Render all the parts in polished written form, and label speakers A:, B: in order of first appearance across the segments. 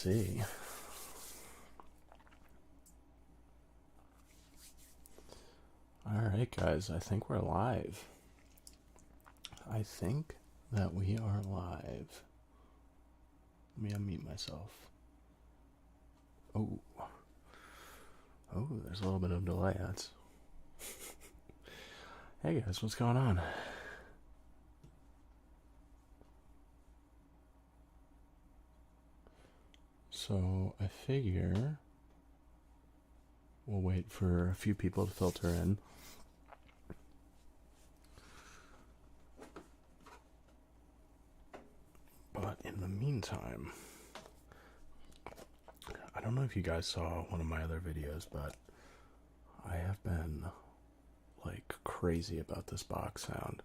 A: see. Alright, guys, I think we're live. I think that we are live. Let me unmute myself. Oh, there's a little bit of delay. That's. Hey guys, what's going on? So I figure we'll wait for a few people to filter in. But in the meantime, I don't know if you guys saw one of my other videos, but I have been like crazy about this box sound.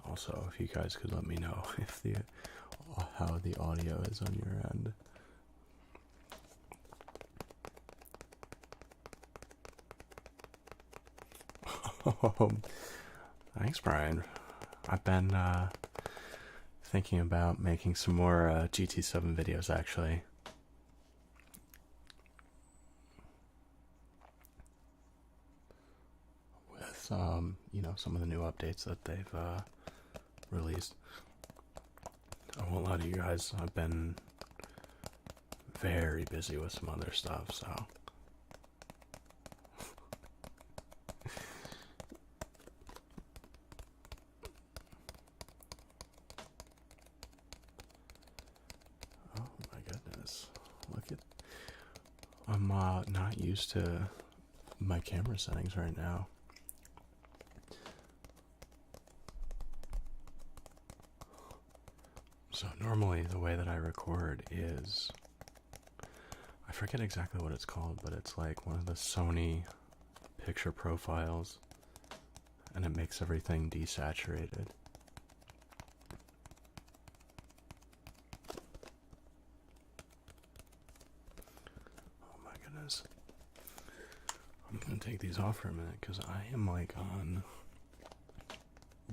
A: Also, if you guys could let me know if how the audio is on your end. Thanks, Brian. I've been thinking about making some more GT7 videos, actually. With, you know, some of the new updates that they've released. I won't lie to you guys, I've been very busy with some other stuff, so. Oh my goodness. Look at. I'm not used to my camera settings right now. So normally the way that I record is, I forget exactly what it's called, but it's like one of the Sony picture profiles, and it makes everything desaturated. Oh my goodness. I'm gonna take these off for a minute because I am like on,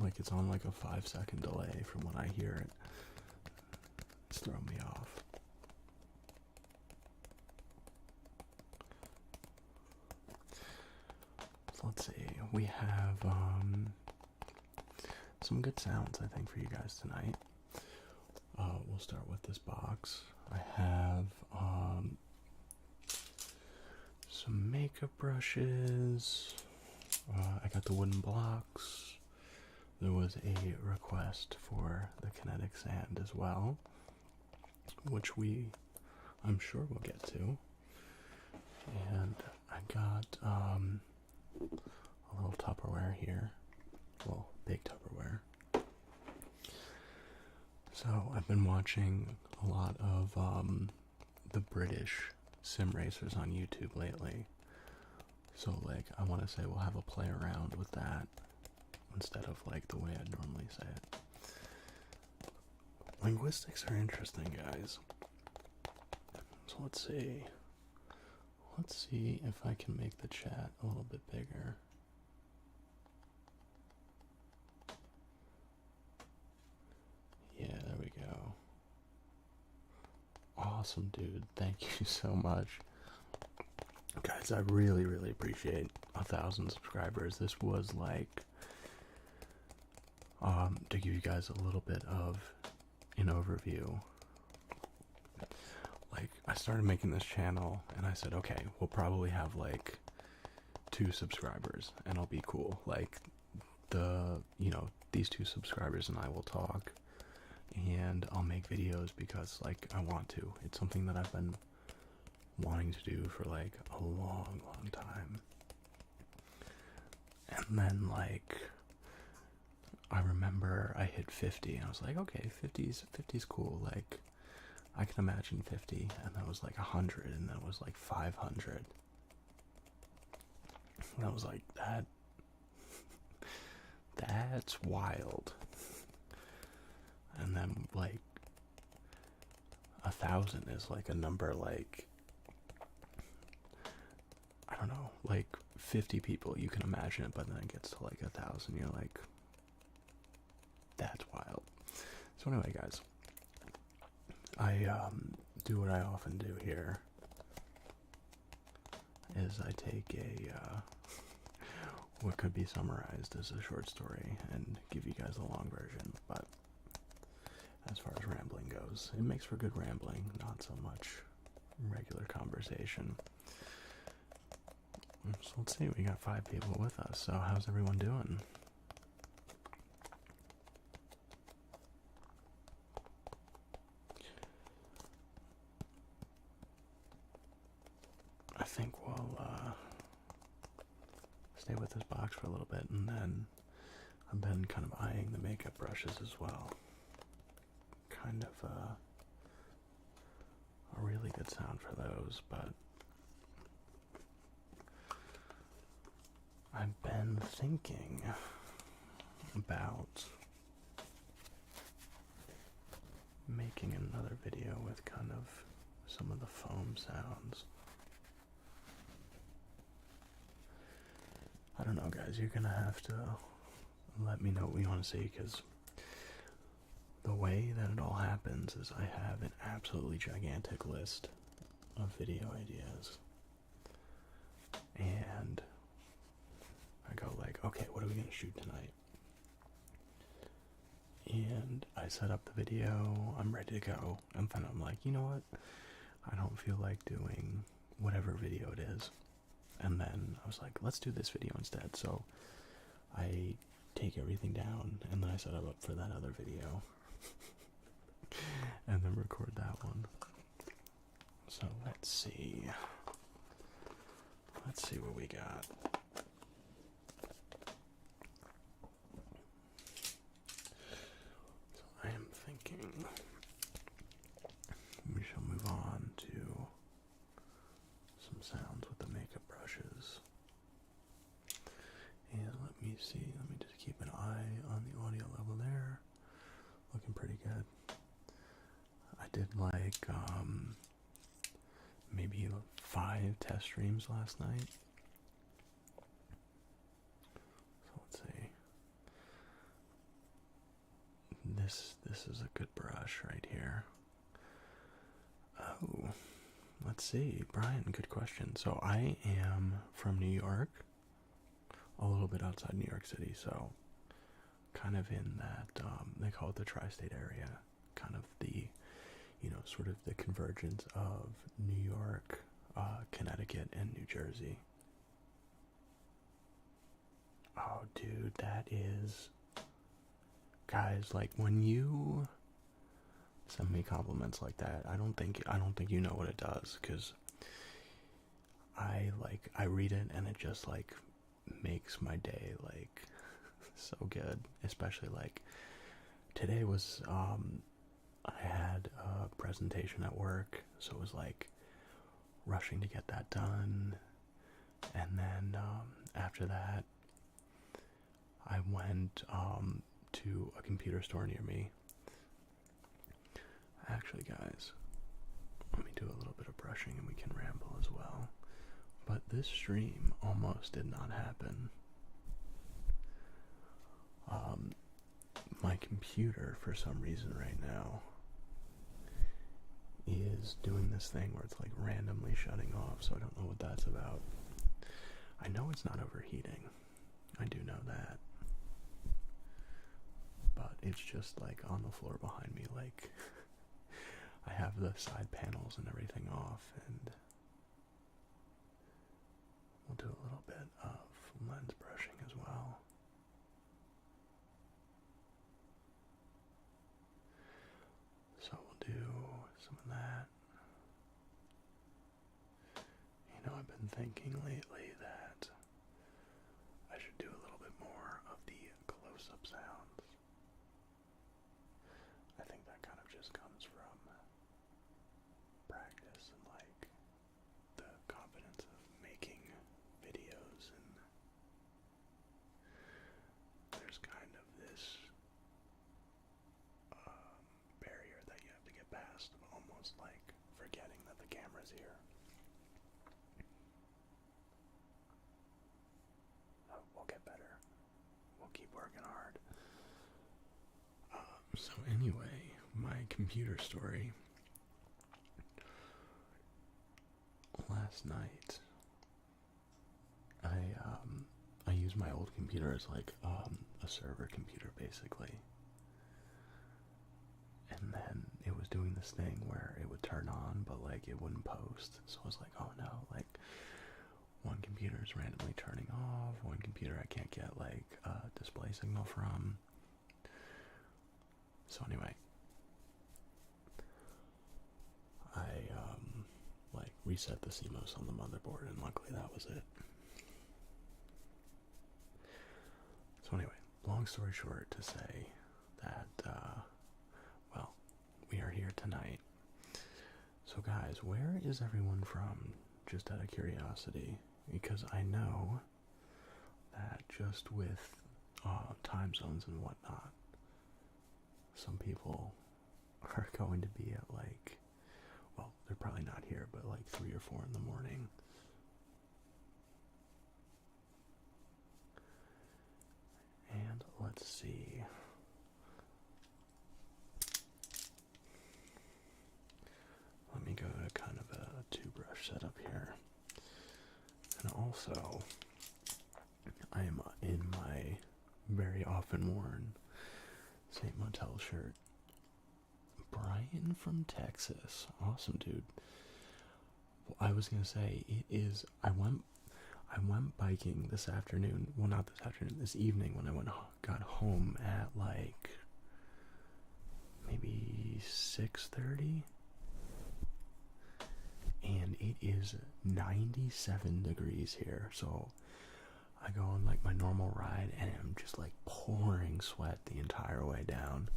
A: like it's on like a 5-second delay from when I hear it. It's throwing me off. So let's see. We have some good sounds, I think, for you guys tonight. We'll start with this box. I have some makeup brushes. I got the wooden blocks. There was a request for the kinetic sand as well, which I'm sure we'll get to. And I got a little Tupperware here, well, big Tupperware. So I've been watching a lot of the British sim racers on YouTube lately. So like I want to say we'll have a play around with that instead of like the way I'd normally say it. Linguistics are interesting, guys. So let's see. Let's see if I can make the chat a little bit bigger. Yeah, there we go. Awesome, dude. Thank you so much. Guys, I really, really appreciate 1,000 subscribers. This was like, to give you guys a little bit of an overview. Like, I started making this channel and I said, okay, we'll probably have like 2 subscribers and I'll be cool. Like, these 2 subscribers and I will talk and I'll make videos because like I want to. It's something that I've been wanting to do for like a long, long time. And then like I remember I hit 50 and I was like, okay, 50's cool. Like I can imagine 50, and that was like 100, and that was like 500. And I was like, that's wild. And then like 1,000 is like a number like, I don't know, like 50 people, you can imagine it, but then it gets to like 1,000, you're like, So anyway, guys, I do what I often do here. Is I take what could be summarized as a short story and give you guys the long version, but as far as rambling goes, it makes for good rambling, not so much regular conversation. So let's see, we got 5 people with us, so how's everyone doing? I think we'll stay with this box for a little bit, and then I've been kind of eyeing the makeup brushes as well. Kind of a really good sound for those, but I've been thinking about making another video with kind of some of the foam sounds. I don't know, guys, you're gonna have to let me know what you want to see, because the way that it all happens is I have an absolutely gigantic list of video ideas, and I go like, okay, what are we gonna shoot tonight? And I set up the video, I'm ready to go, and then I'm like, you know what, I don't feel like doing whatever video it is. And then I was like, let's do this video instead. So I take everything down, and then I set it up for that other video. And then record that one. So let's see. Let's see what we got. So I am thinking we shall move on to some sounds with the makeup brushes. And let me see, let me just keep an eye on the audio level there. Looking pretty good. I did like maybe 5 test streams last night. So let's see. This is a good brush right here. Oh, let's see. Brian, good question. So I am from New York, a little bit outside New York City, so kind of in that, they call it the tri-state area, kind of the, you know, sort of the convergence of New York, Connecticut, and New Jersey. Oh, dude, that is, guys, like, when you send me compliments like that, I don't think you know what it does, because I read it and it just like makes my day like so good. Especially like today was I had a presentation at work, so it was like rushing to get that done, and then after that I went to a computer store near me. Actually, guys, let me do a little bit of brushing and we can ramble as well. But this stream almost did not happen. My computer, for some reason right now, is doing this thing where it's like randomly shutting off, so I don't know what that's about. I know it's not overheating. I do know that. But it's just like on the floor behind me, like I have the side panels and everything off, and we'll do a little bit of lens brushing as well. So we'll do some of that. You know, I've been thinking lately that I should do a little bit more of the close-up sounds. I think that kind of just comes from practice and like the confidence of making videos, and there's kind of this barrier that you have to get past, almost like forgetting that the camera's here. We'll get better. We'll keep working hard. So anyway, computer story. Last night, I used my old computer as like a server computer basically, and then it was doing this thing where it would turn on, but like it wouldn't post. So I was like, oh no, like one computer is randomly turning off, one computer I can't get like a display signal from. So anyway, I like reset the CMOS on the motherboard, and luckily that was it. So anyway, long story short to say that, well, we are here tonight. So guys, where is everyone from? Just out of curiosity, because I know that just with time zones and whatnot, some people are going to be at like, well, they're probably not here, but like 3 or 4 in the morning. And let's see. Let me go to kind of a 2-brush setup here. And also, I am in my very often worn St. Motel shirt. Brian from Texas. Awesome, dude. Well, I was gonna say, it is, I went biking this afternoon. Well, not this afternoon, this evening when I got home at like maybe 6:30. And it is 97 degrees here. So I go on like my normal ride and I'm just like pouring sweat the entire way down.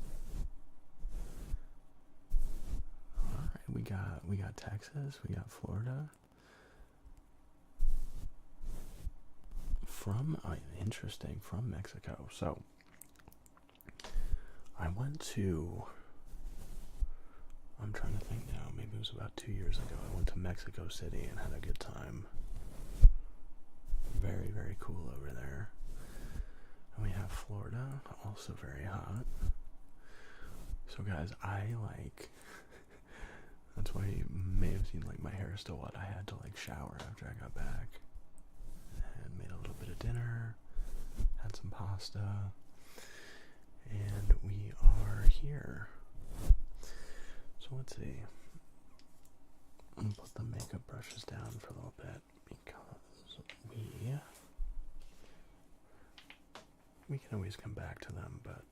A: Alright, we got Texas, we got Florida. Interesting, from Mexico. So I went to, I'm trying to think now, maybe it was about 2 years ago. I went to Mexico City and had a good time. Very, very cool over there. And we have Florida, also very hot. So guys, that's why you may have seen like my hair is still wet. I had to like shower after I got back. And made a little bit of dinner, had some pasta, and we are here. So let's see. I'm gonna put the makeup brushes down for a little bit because we can always come back to them, but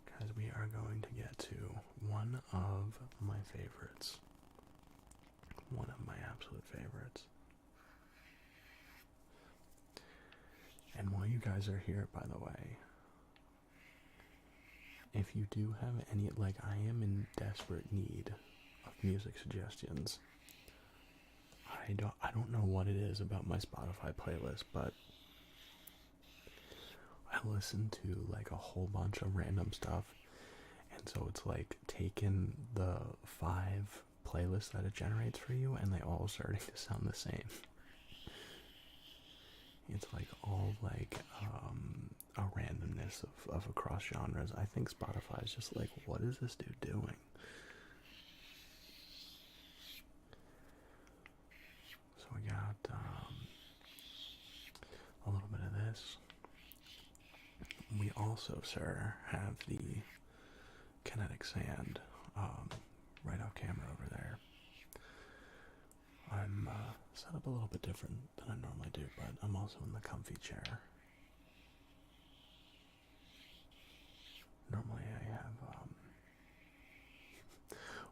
A: guys, we are going to get to one of my favorites. One of my absolute favorites. And while you guys are here, by the way, if you do have any, like, I am in desperate need of music suggestions. I don't know what it is about my Spotify playlist, but I listen to like a whole bunch of random stuff, and so it's like taking the 5 playlists that it generates for you, and they all starting to sound the same. It's like all like a randomness of across genres. I think Spotify is just like, what is this dude doing? So we got a little bit of this. We also, sir, have the kinetic sand right off camera over there. I'm set up a little bit different than I normally do, but I'm also in the comfy chair. Normally I have,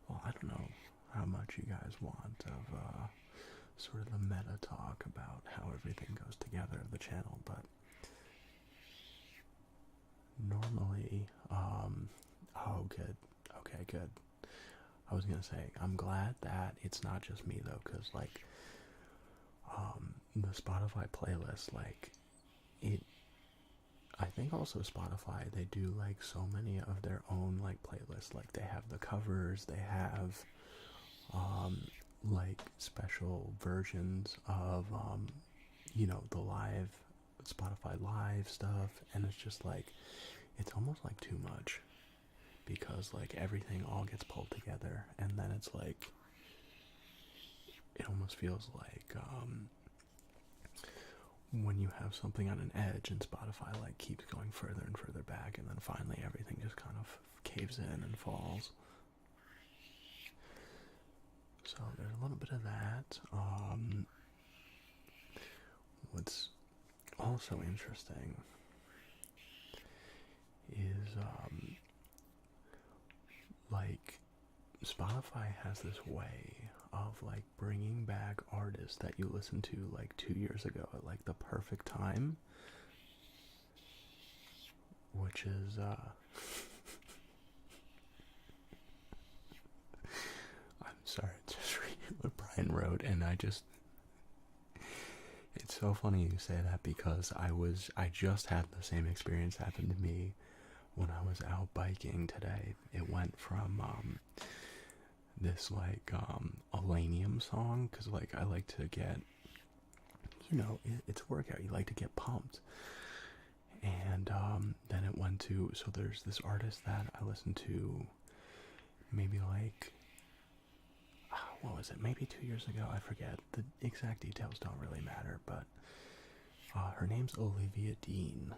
A: well, I don't know how much you guys want of sort of the meta talk about how everything goes together of the channel, but normally, oh, good. Okay, good. I was gonna say, I'm glad that it's not just me though, because like, the Spotify playlist, like, I think also Spotify, they do like so many of their own like playlists. Like they have the covers, they have, like special versions of, the live, Spotify live stuff, and it's just like, it's almost like too much. because like everything all gets pulled together, and then it's like it almost feels like when you have something on an edge and Spotify like keeps going further and further back, and then finally everything just kind of caves in and falls. So there's a little bit of that. What's also interesting is like Spotify has this way of like bringing back artists that you listened to like 2 years ago at like the perfect time, which is I'm sorry, just reading what Brian wrote, and it's so funny you say that because I just had the same experience happen to me when I was out biking today. It went from this like Elanium song, because like I like to get, it's a workout, you like to get pumped, and then it went to, so there's this artist that I listened to maybe like, what was it, maybe 2 years ago, I forget, the exact details don't really matter, but her name's Olivia Dean,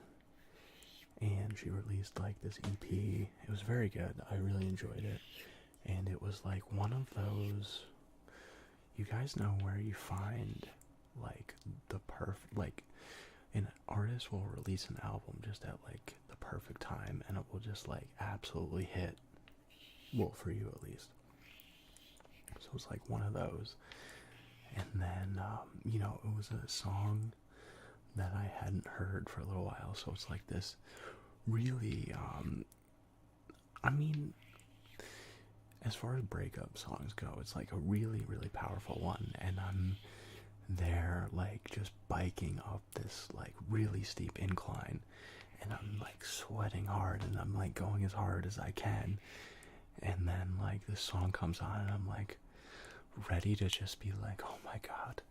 A: and she released like this EP. It was very good, I really enjoyed it. And it was like one of those, you guys know where you find like the like an artist will release an album just at like the perfect time, and it will just like absolutely hit, well, for you at least. So it was like one of those. And then it was a song that I hadn't heard for a little while, so it's like this really I mean, as far as breakup songs go, it's like a really, really powerful one, and I'm there like just biking up this like really steep incline, and I'm like sweating hard, and I'm like going as hard as I can, and then like this song comes on, and I'm like ready to just be like, oh my god,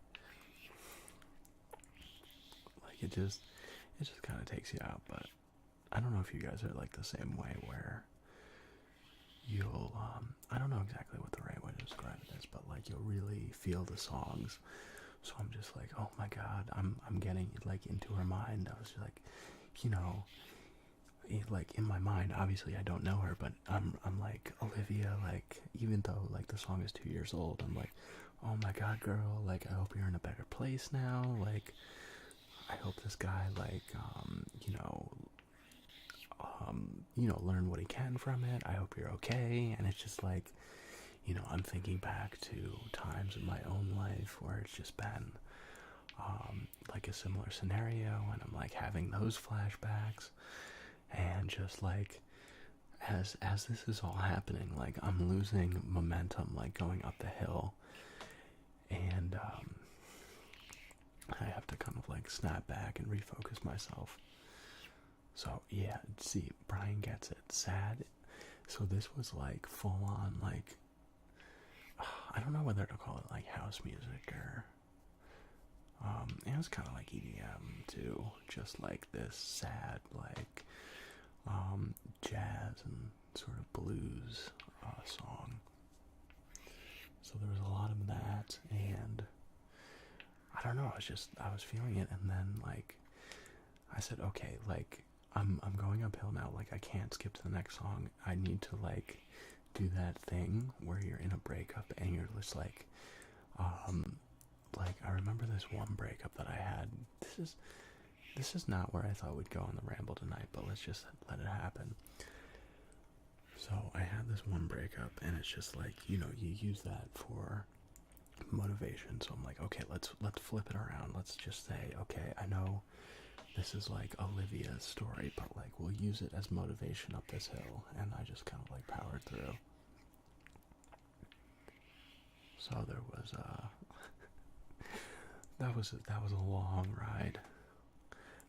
A: like it just kind of takes you out. But I don't know if you guys are like the same way, where you'll I don't know exactly what the right way to describe it is, but like you'll really feel the songs. So I'm just like, oh my god, I'm getting like into her mind. I was just like, like in my mind, obviously I don't know her, but I'm like, Olivia, like even though like the song is 2 years old, I'm like, oh my god, girl, like I hope you're in a better place now. Like I hope this guy like learn what he can from it. I hope you're okay. And it's just like, I'm thinking back to times in my own life where it's just been like a similar scenario, and I'm like having those flashbacks, and just like as this is all happening, like I'm losing momentum, like going up the hill, and I have to kind of like snap back and refocus myself. So yeah, see, Brian gets it. Sad. So this was like full on like, I don't know whether to call it like house music or it was kind of like EDM too, just like this sad like jazz and sort of blues song. So there was a lot of that, and I don't know, I was feeling it, and then like I said, okay, like I'm going uphill now, like I can't skip to the next song. I need to like do that thing where you're in a breakup and you're just like I remember this one breakup that I had. This is not where I thought we'd go on the ramble tonight, but let's just let it happen. So I had this one breakup, and it's just like, you use that for motivation. So I'm like, okay, let's flip it around. Let's just say, okay, I know this is like Olivia's story, but like we'll use it as motivation up this hill. And I just kind of like powered through. So there was that was a long ride.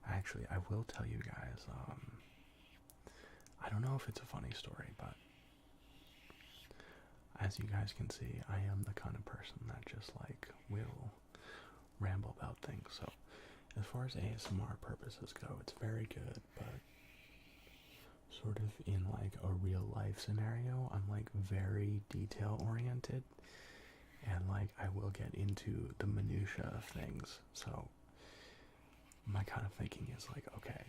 A: Actually, I will tell you guys, I don't know if it's a funny story, but as you guys can see, I am the kind of person that just like will ramble about things. So as far as ASMR purposes go, it's very good, but sort of in like a real life scenario, I'm like very detail oriented, and like I will get into the minutia of things. So my kind of thinking is like, okay,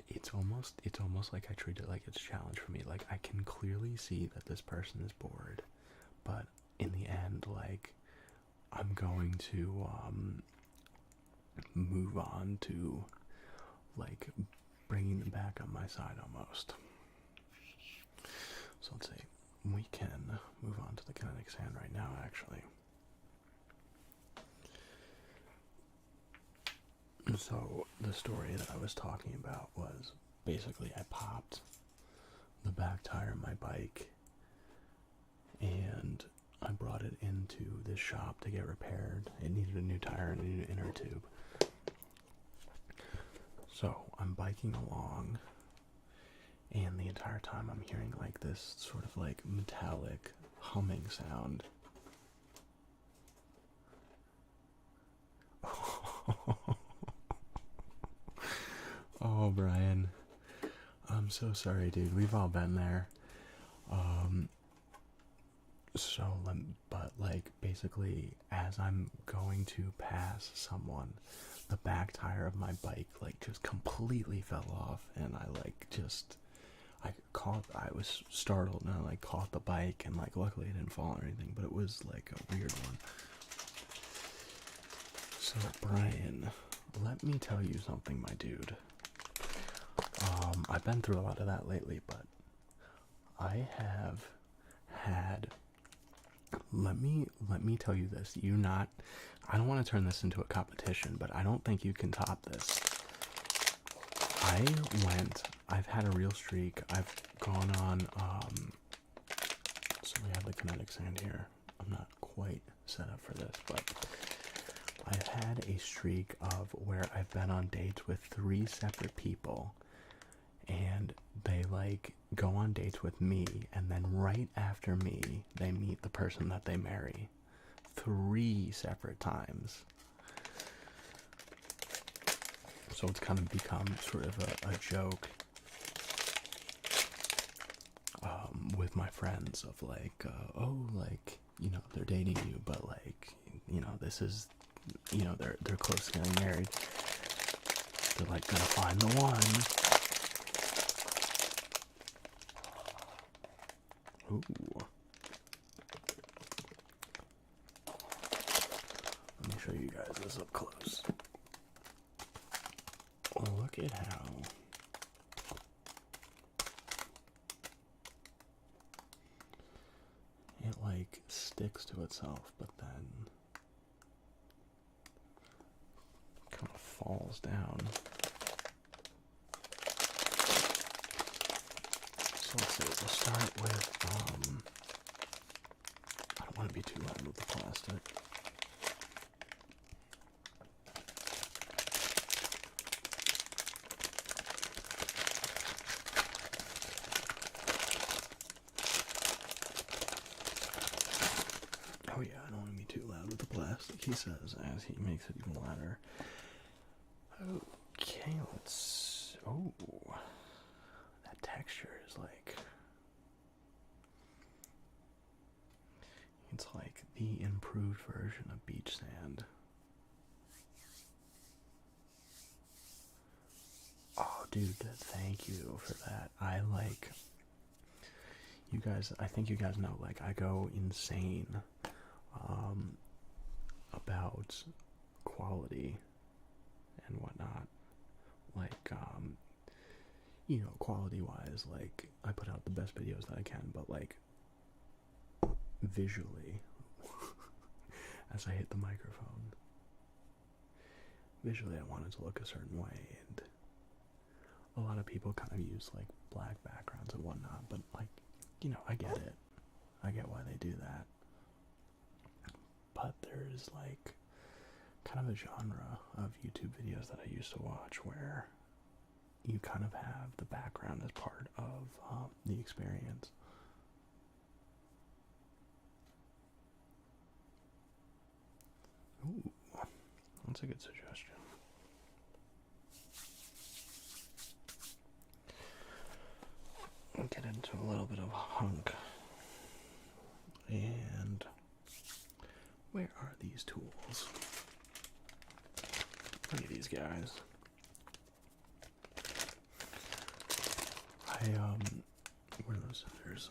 A: it's almost like I treat it like it's a challenge for me. Like I can clearly see that this person is bored, but in the end, like I'm going to move on to like bringing them back on my side almost. So let's see, we can move on to the kinetic sand right now actually. So the story that I was talking about was basically I popped the back tire of my bike and I brought it into this shop to get repaired. It needed a new tire and a new inner tube. So I'm biking along, and the entire time I'm hearing like this sort of like metallic humming sound. Oh, Brian, I'm so sorry, dude. We've all been there. But like basically, as I'm going to pass someone, the back tire of my bike like just completely fell off, and I was startled, and I like caught the bike, and like luckily it didn't fall or anything, but it was like a weird one. So Brian, let me tell you something, my dude. I've been through a lot of that lately, but I have had, let me tell you this, I don't want to turn this into a competition, but I don't think you can top this. I've had a real streak. I've gone on, so we have the kinetic sand here. I'm not quite set up for this, but I've had a streak of where I've been on dates with 3 separate people, and they like go on dates with me, and then right after me, they meet the person that they marry. 3 separate times. So it's kind of become sort of a joke with my friends of like, oh, like, you know, they're dating you, but like, you know, this is, you know, they're close to getting married. They're like gonna find the one. Ooh. Let me show you guys this up close. Oh, look at how it like sticks to itself, but then kind of falls down. So let's see, we'll start with, I don't want to be too loud with the plastic. Oh yeah, I don't want to be too loud with the plastic, he says, as he makes it even louder. Okay, let's, oh, that texture is like, it's like the improved version of beach sand. Oh, dude, thank you for that. I like, you guys, I think you guys know, like, I go insane about quality and whatnot. Like, you know, quality-wise, like, I put out the best videos that I can, but, like, visually, as I hit the microphone, visually I want it to look a certain way, and a lot of people kind of use, like, black backgrounds and whatnot, but, like, you know, I get it. I get why they do that. But there's, like, kind of a genre of YouTube videos that I used to watch where you kind of have the background as part of the experience. Ooh, that's a good suggestion. get into a little bit of hunk. And where are these tools? Look at these guys. Where are those scissors?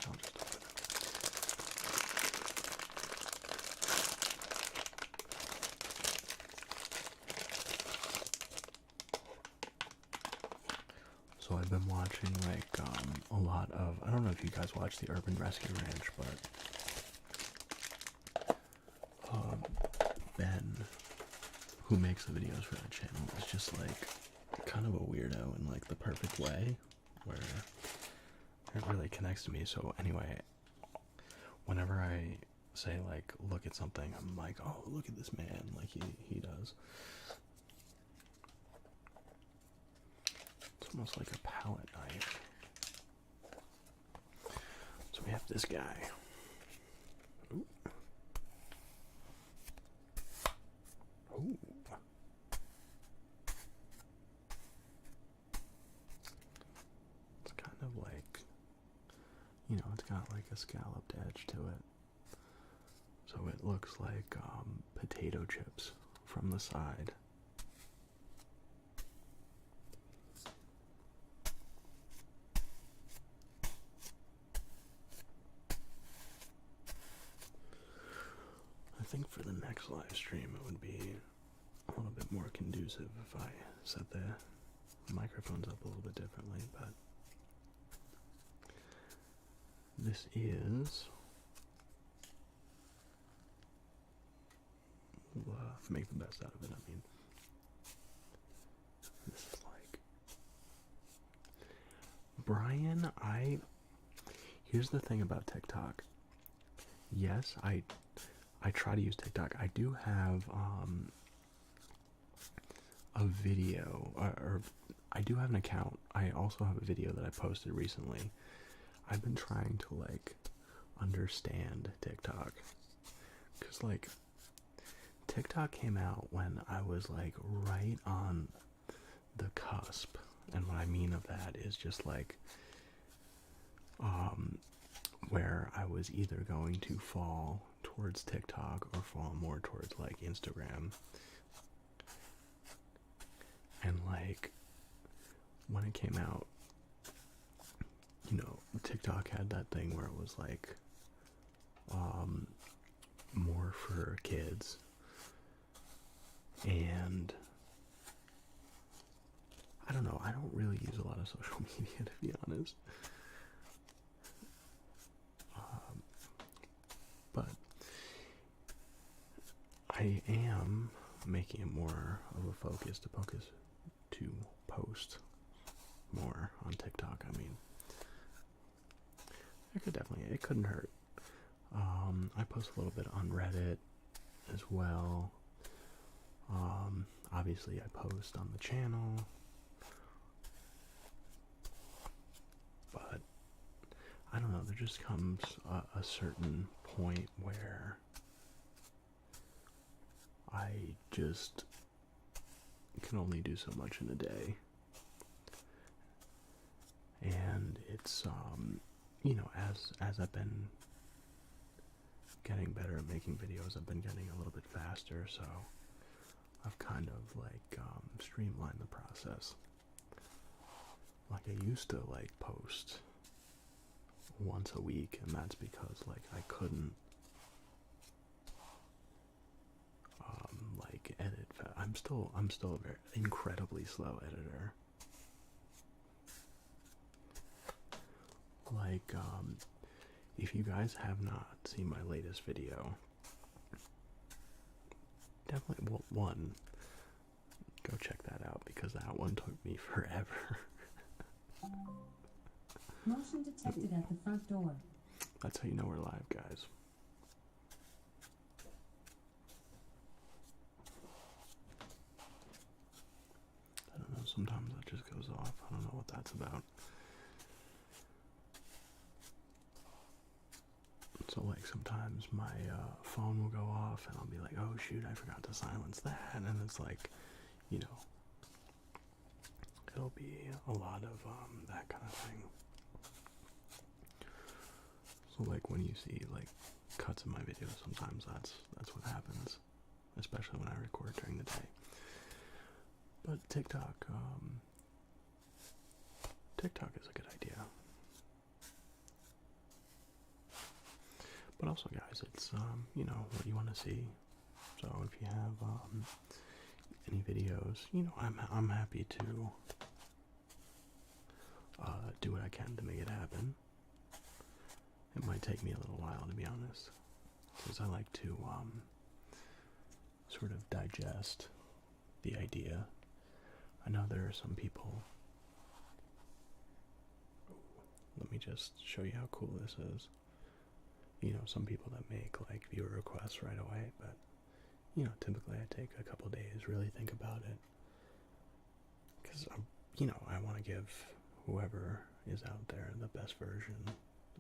A: I'll just open it. So I've been watching like a lot of, I don't know if you guys watch the Urban Rescue Ranch, but Ben, who makes the videos for that channel, is just like kind of a weirdo in like the perfect way, where it really connects to me. So anyway, whenever I say like look at something, I'm like, oh, look at this man, like he does. It's almost like a palette knife. So we have this guy. Ooh. Ooh. It's kind of like, you know, it's got like a scalloped edge to it. So it looks like potato chips from the side. I think for the next live stream it would be a little bit more conducive if I set the microphones up a little bit differently, but this is make the best out of it. I mean, this is like Brian. Here's the thing about TikTok. Yes, I try to use TikTok. I do have a video, or I do have an account. I also have a video that I posted recently. I've been trying to like understand TikTok, because like TikTok came out when I was like right on the cusp, and what I mean of that is just like where I was either going to fall towards TikTok or fall more towards like Instagram. And like when it came out, you know, TikTok had that thing where it was like more for kids, and I don't know, I don't really use a lot of social media, to be honest. But I am making it more of a focus to post more on TikTok. I mean, it couldn't hurt. I post a little bit on Reddit as well. Obviously I post on the channel, but I don't know, there just comes a certain point where I just can only do so much in a day. And it's, you know, as I've been getting better at making videos, I've been getting a little bit faster, so I've kind of like streamlined the process. Like I used to like post once a week, and that's because like I couldn't like edit. I'm still a very incredibly slow editor. Like if you guys have not seen my latest video, definitely, well, one, go check that out, because that one took me forever.
B: Motion detected at the front door.
A: That's how you know we're live, guys. I don't know, sometimes that just goes off. I don't know what that's about. So like sometimes my phone will go off and I'll be like, oh shoot, I forgot to silence that. And it's like, you know, there'll be a lot of that kind of thing. So like when you see like cuts of my videos, sometimes that's what happens, especially when I record during the day. But TikTok is a good idea. But also, guys, it's you know, what you want to see. So if you have any videos, you know, I'm happy to do what I can to make it happen. It might take me a little while, to be honest, because I like to sort of digest the idea. I know there are some people. Let me just show you how cool this is. You know, some people that make like viewer requests right away, but you know, typically I take a couple days, really think about it, because you know, I want to give whoever is out there the best version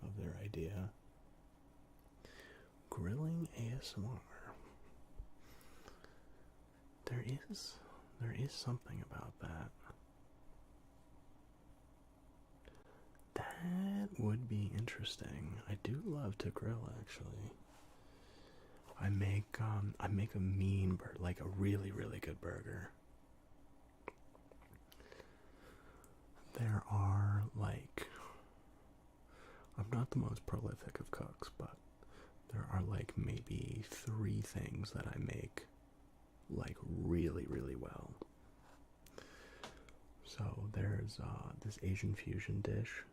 A: of their idea. Grilling ASMR. There is something about that. That would be interesting. I do love to grill, actually. I make a mean burger, like a really, really good burger. There are like, I'm not the most prolific of cooks, but there are like maybe 3 things that I make like really, really well. So there's this Asian fusion dish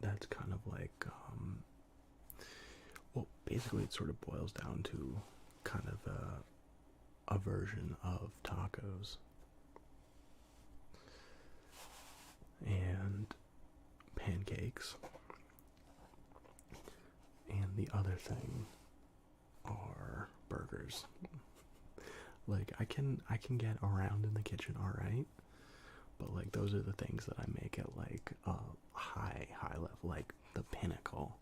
A: that's kind of like, well, basically it sort of boils down to kind of a version of tacos. And pancakes. And the other thing are burgers. Like I can get around in the kitchen all right, but like those are the things that I make at like a high level, like the pinnacle.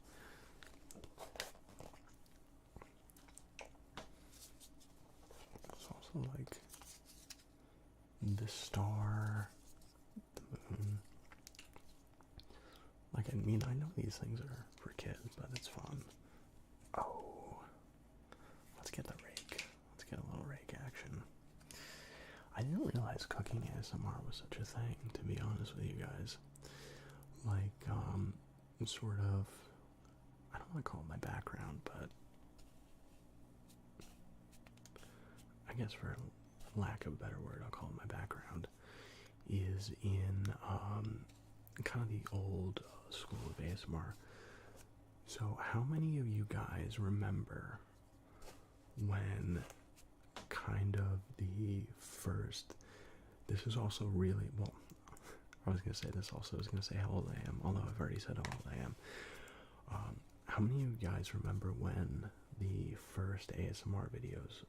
A: It's also like the star, the moon. Like, I mean, I know these things are for kids, but it's fun. Oh, let's get the rake. Let's get a little rake action. I didn't realize cooking ASMR was such a thing, to be honest with you guys. Like, sort of, I don't want to call it my background, but I guess for lack of a better word, I'll call it my background, is in kind of the old school of ASMR. So how many of you guys remember when kind of the first, this is also really, well, I was going to say this also, I was going to say how old I am, although I've already said how old I am. How many of you guys remember when the first ASMR videos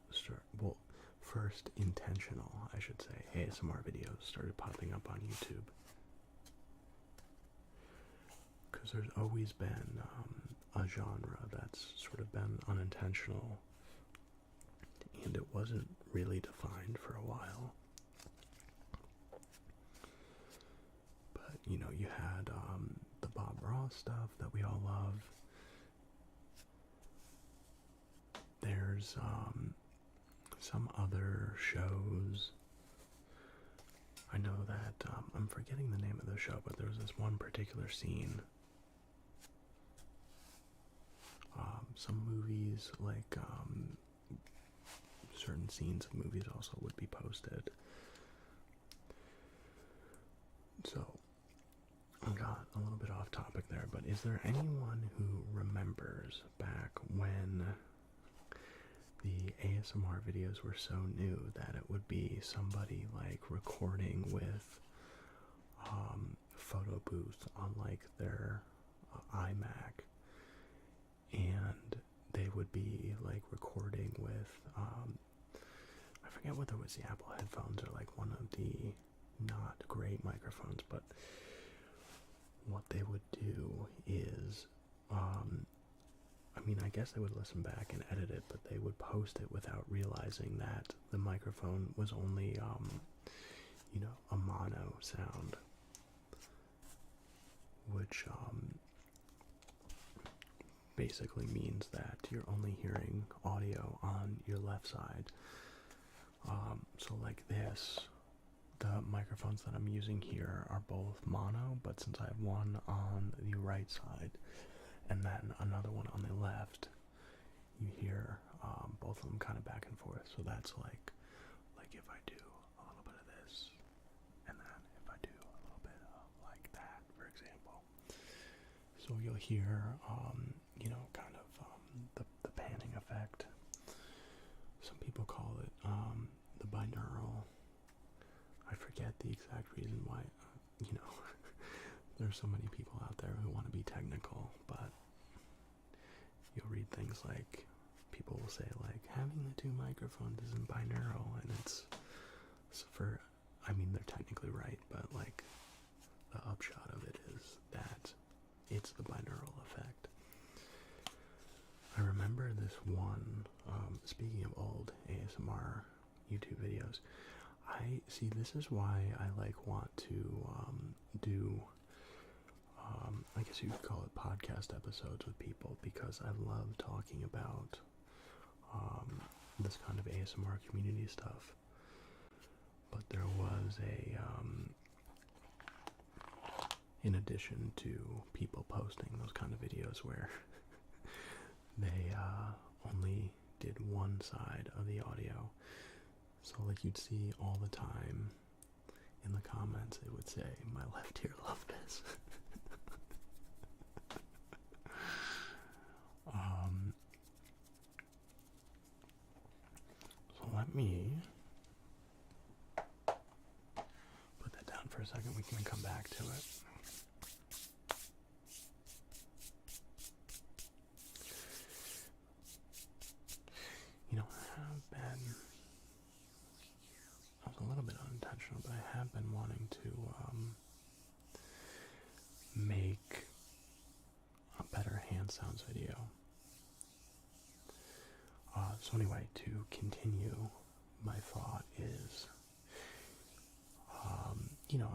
A: well, first intentional, I should say, ASMR videos started popping up on YouTube? Because there's always been a genre that's sort of been unintentional, and it wasn't really defined for a while. But, you know, you had the Bob Ross stuff that we all love. There's some other shows. I know that, I'm forgetting the name of the show, but there was this one particular scene. Some movies, like, certain scenes of movies also would be posted. So, I got a little bit off topic there, but is there anyone who remembers back when the ASMR videos were so new that it would be somebody like recording with photo booth on like their iMac, and they would be like recording with I forget whether it was the Apple headphones or like one of the not great microphones, but what they would do is I mean, I guess they would listen back and edit it, but they would post it without realizing that the microphone was only, you know, a mono sound. which basically means that you're only hearing audio on your left side. So like this, the microphones that I'm using here are both mono, but since I have one on the right side and then another one on the left, you hear both of them kind of back and forth. So that's like if I do a little bit of this, and then if I do a little bit of like that, for example. So you'll hear, kind of the panning effect. Some people call it the binaural. I forget the exact reason why, there's so many people out there who want to be technical, but you'll read things like, people will say like, having the two microphones isn't binaural, and they're technically right, but like, the upshot of it is that it's the binaural effect. I remember this one, speaking of old ASMR YouTube videos, this is why I want to do, I guess you could call it podcast episodes with people, because I love talking about this kind of ASMR community stuff. But there was in addition to people posting those kind of videos where they only did one side of the audio. So like you'd see all the time in the comments, it would say, my left ear loved this. So let me put that down for a second. We can come back to it. I was a little bit unintentional, but I have been wanting to make a better hand sounds video. So anyway, to continue, my thought is,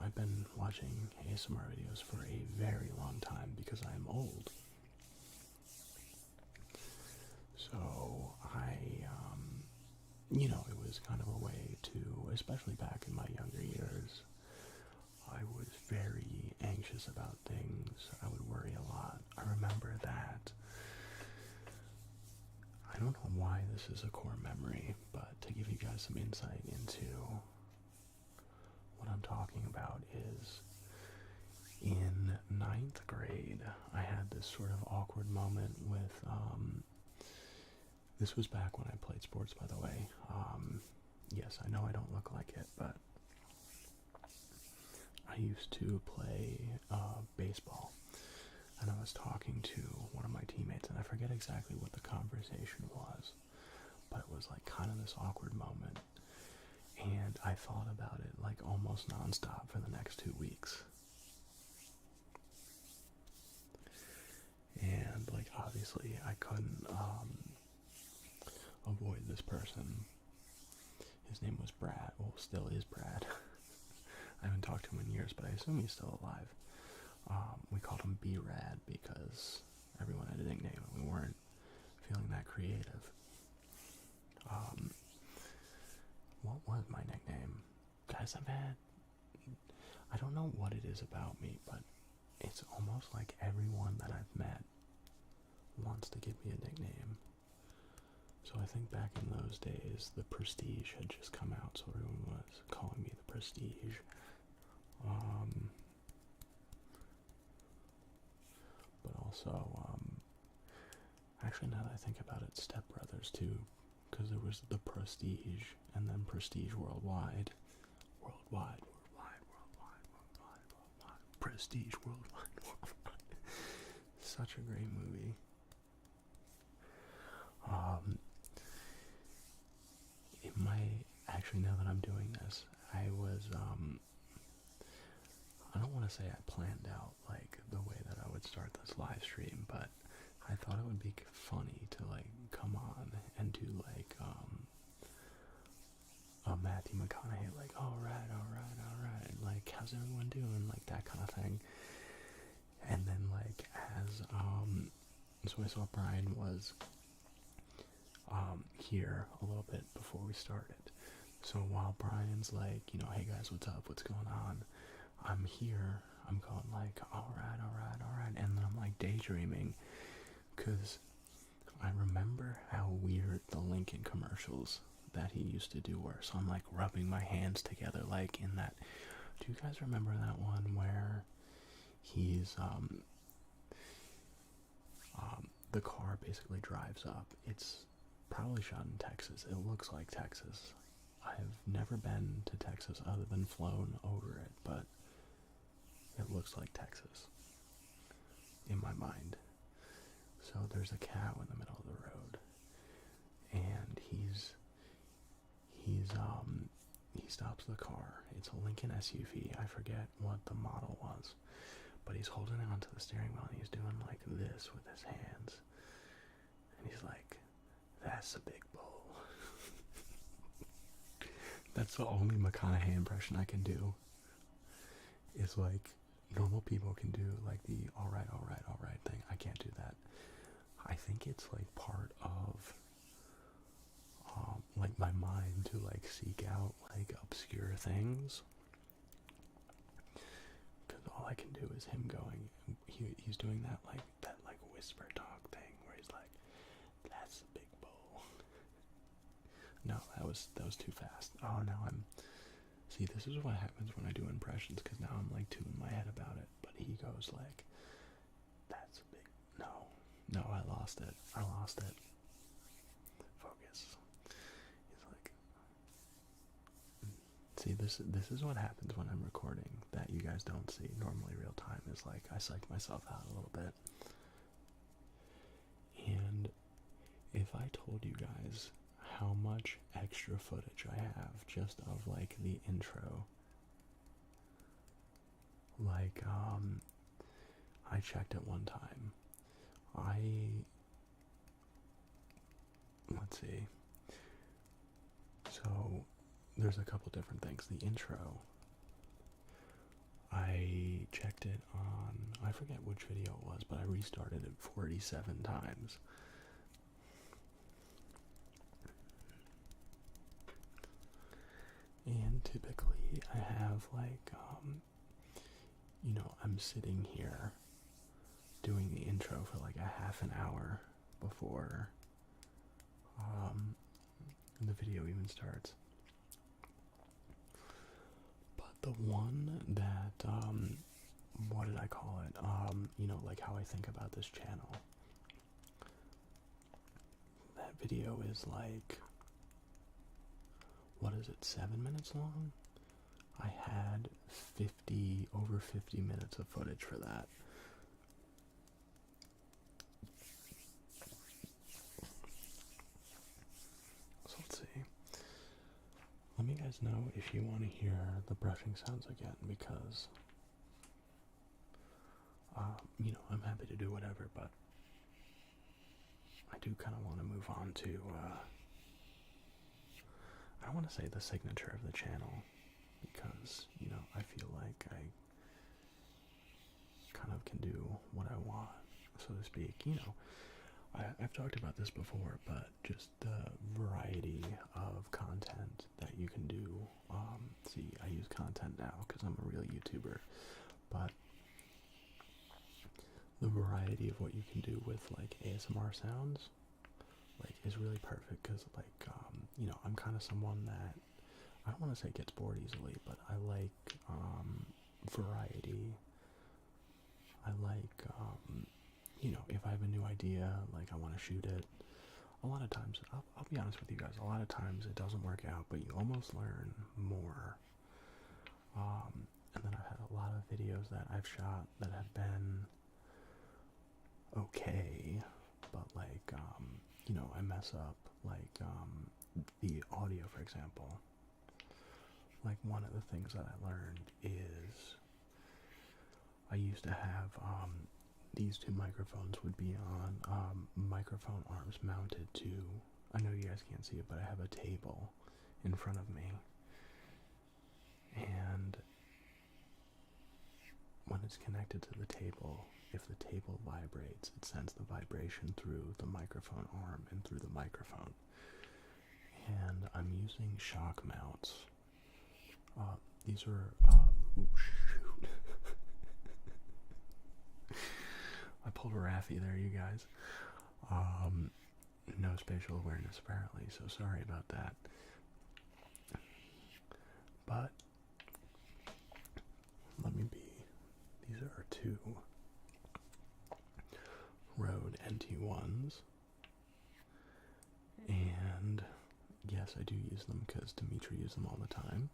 A: I've been watching ASMR videos for a very long time because I'm old. So it was kind of a way to, especially back in my younger years, I was very anxious about things. I would worry a lot. I remember that. I don't know why this is a core memory, but to give you guys some insight into what I'm talking about is, in 9th grade, I had this sort of awkward moment with, this was back when I played sports, by the way. Yes, I know I don't look like it, but I used to play baseball, and I was talking to one of my teammates, and I forget exactly what the conversation was, but it was like kind of this awkward moment, and I thought about it like almost nonstop for the next 2 weeks. And like obviously I couldn't avoid this person. His name was Brad. Well, still is Brad. I haven't talked to him in years, but I assume he's still alive. We called him B-Rad because everyone had a nickname and we weren't feeling that creative. What was my nickname? Guys, I don't know what it is about me, but it's almost like everyone that I've met wants to give me a nickname. So I think back in those days, the Prestige had just come out, so everyone was calling me the Prestige. But also, actually now that I think about it, Step Brothers too, because there was the Prestige, and then Prestige Worldwide. Worldwide. Prestige Worldwide. Such a great movie. Actually, now that I'm doing this, I don't want to say I planned out like the way that I would start this live stream, but I thought it would be funny to like come on and do like a Matthew McConaughey, like alright, like how's everyone doing, like that kind of thing. And then like so I saw Brian was here a little bit before we started. So while Brian's like, you know, hey guys, what's up? What's going on? I'm here. I'm going like, alright. And then I'm like daydreaming because I remember how weird the Lincoln commercials that he used to do were. So I'm like rubbing my hands together like in that. Do you guys remember that one where he's the car basically drives up? It's probably shot in Texas. It looks like Texas. I've never been to Texas other than flown over it, but it looks like Texas in my mind. So there's a cow in the middle of the road, and he stops the car. It's a Lincoln SUV. I forget what the model was, but he's holding it onto the steering wheel and he's doing like this with his hands, and he's like, "That's a big bull." That's the only McConaughey impression I can do. It's like normal people can do like the all right thing. I can't do that. I think it's like part of like my mind to like seek out like obscure things, because all I can do is him going. He's doing that like whisper talk thing where he's like, "That's a big bull." No, that was too fast. Oh, now I'm. See, this is what happens when I do impressions, because now I'm like too in my head about it. But he goes like, "That's a big." No, I lost it. Focus. He's like, see, this is what happens when I'm recording that you guys don't see. Normally, real time is like I psych myself out a little bit. And if I told you guys how much extra footage I have just of like the intro, like I checked it one time. Let's see. So there's a couple different things. The intro, I checked it on, I forget which video it was, but I restarted it 47 times. And typically I have like, you know, I'm sitting here doing the intro for like a half an hour before the video even starts. But the one that, what did I call it? You know, like how I think about this channel. That video is like, what is it, 7 minutes long? I had over 50 minutes of footage for that. So let's see. Let me guys know if you want to hear the brushing sounds again, because, you know, I'm happy to do whatever, but I do kind of want to move on to, I don't want to say the signature of the channel, because, you know, I feel like I kind of can do what I want, so to speak. You know, I've talked about this before, but just the variety of content that you can do. See, I use content now because I'm a real YouTuber, but the variety of what you can do with like ASMR sounds, like, is really perfect, because like, you know, I'm kind of someone that, I don't want to say gets bored easily, but I like variety. I like, you know, if I have a new idea, like I want to shoot it, a lot of times, I'll be honest with you guys, a lot of times it doesn't work out, but you almost learn more. And then I've had a lot of videos that I've shot that have been okay, but like, you know, I mess up, like, the audio, for example. Like, one of the things that I learned is I used to have, these two microphones would be on, microphone arms mounted to, I know you guys can't see it, but I have a table in front of me. And when it's connected to the table, if the table vibrates, it sends the vibration through the microphone arm and through the microphone. And I'm using shock mounts. These are, oh shoot. I pulled a Raffy there, you guys. No spatial awareness apparently, so sorry about that. But let me be. These are two Rode NT1s. And yes, I do use them because Dimitri uses them all the time.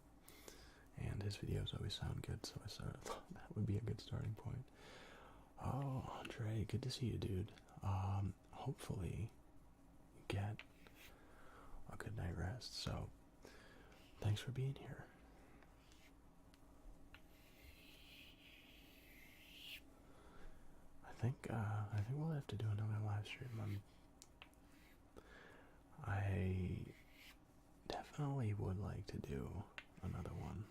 A: And his videos always sound good, so I sort of thought that would be a good starting point. Oh, Andre, good to see you, dude. Hopefully you get a good night rest, so thanks for being here. I think we'll have to do another live stream. I definitely would like to do another one.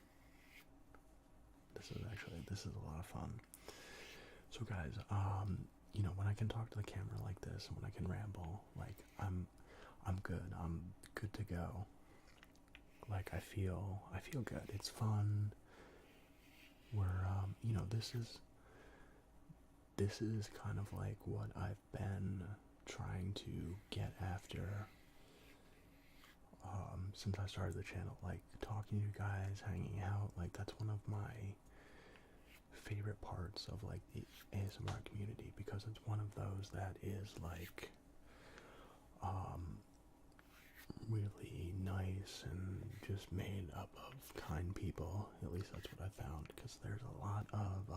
A: This is a lot of fun. So guys, you know, when I can talk to the camera like this and when I can ramble, like I'm good. I'm good to go. Like I feel good. It's fun. We're you know, this is kind of like what I've been trying to get after since I started the channel, like talking to you guys, hanging out. Like that's one of my favorite parts of like the ASMR community, because it's one of those that is like really nice and just made up of kind people. At least that's what I found, because there's a lot of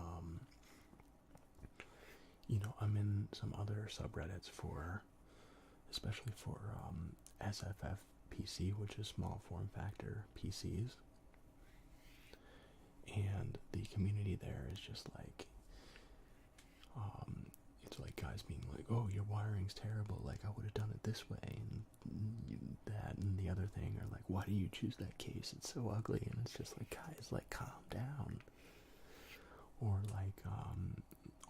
A: you know, I'm in some other subreddits for, especially for SFF PC, which is small form factor PCs. And the community there is just like, it's like guys being like, oh, your wiring's terrible, like I would have done it this way, and that and the other thing, or like, why do you choose that case, it's so ugly, and it's just like, guys, like calm down. Or like,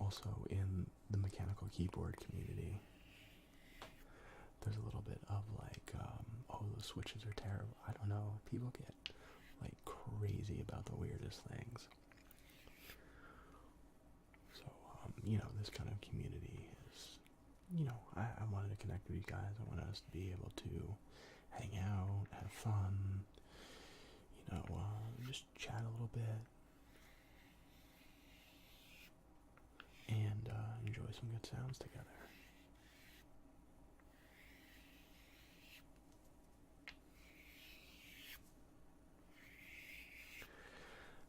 A: also in the mechanical keyboard community, there's a little bit of like, oh, those switches are terrible. I don't know, people get like crazy about the weirdest things. So, you know, this kind of community is, you know, I wanted to connect with you guys. I wanted us to be able to hang out, have fun, you know, just chat a little bit, and enjoy some good sounds together.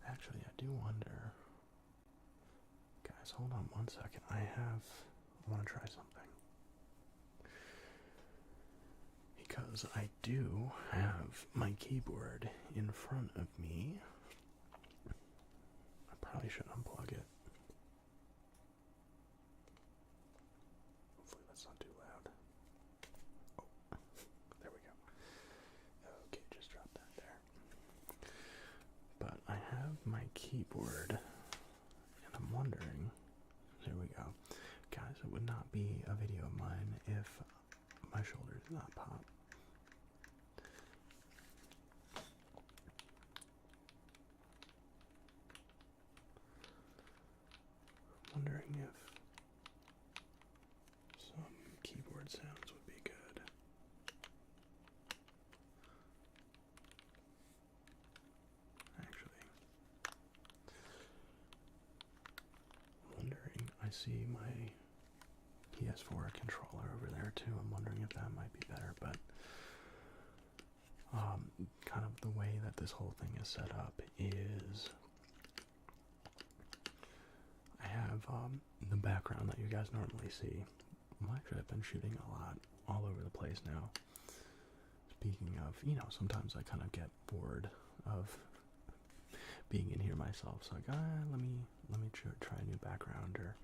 A: Actually, I do wonder, guys, hold on one second. I want to try something, because I do have my keyboard in front of me. I probably should unplug it. Hopefully that's not too loud. Oh, there we go. Okay, just drop that there. But I have my keyboard, and I'm wondering, there we go. Guys, it would not be a video of mine if my shoulder did not pop. Wondering if some keyboard sounds would be good. Actually, wondering, I see my PS4 controller over there too. I'm wondering if that might be better, but kind of the way that this whole thing is set up is I have the background that you guys normally see. Well, actually, I've been shooting a lot all over the place now. Speaking of, you know, sometimes I kind of get bored of being in here myself, so like, let me try a new background, or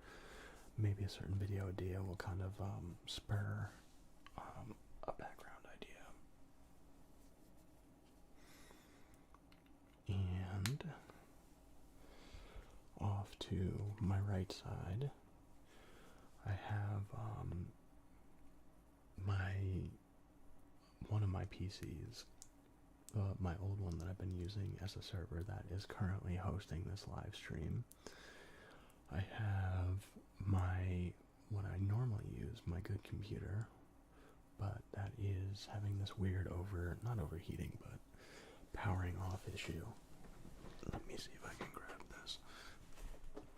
A: maybe a certain video idea will kind of spur a background idea. And off to to my right side, I have one of my PCs, my old one that I've been using as a server that is currently hosting this live stream. I have what I normally use, my good computer, but that is having this weird not overheating, but powering off issue. Let me see if I can grab this.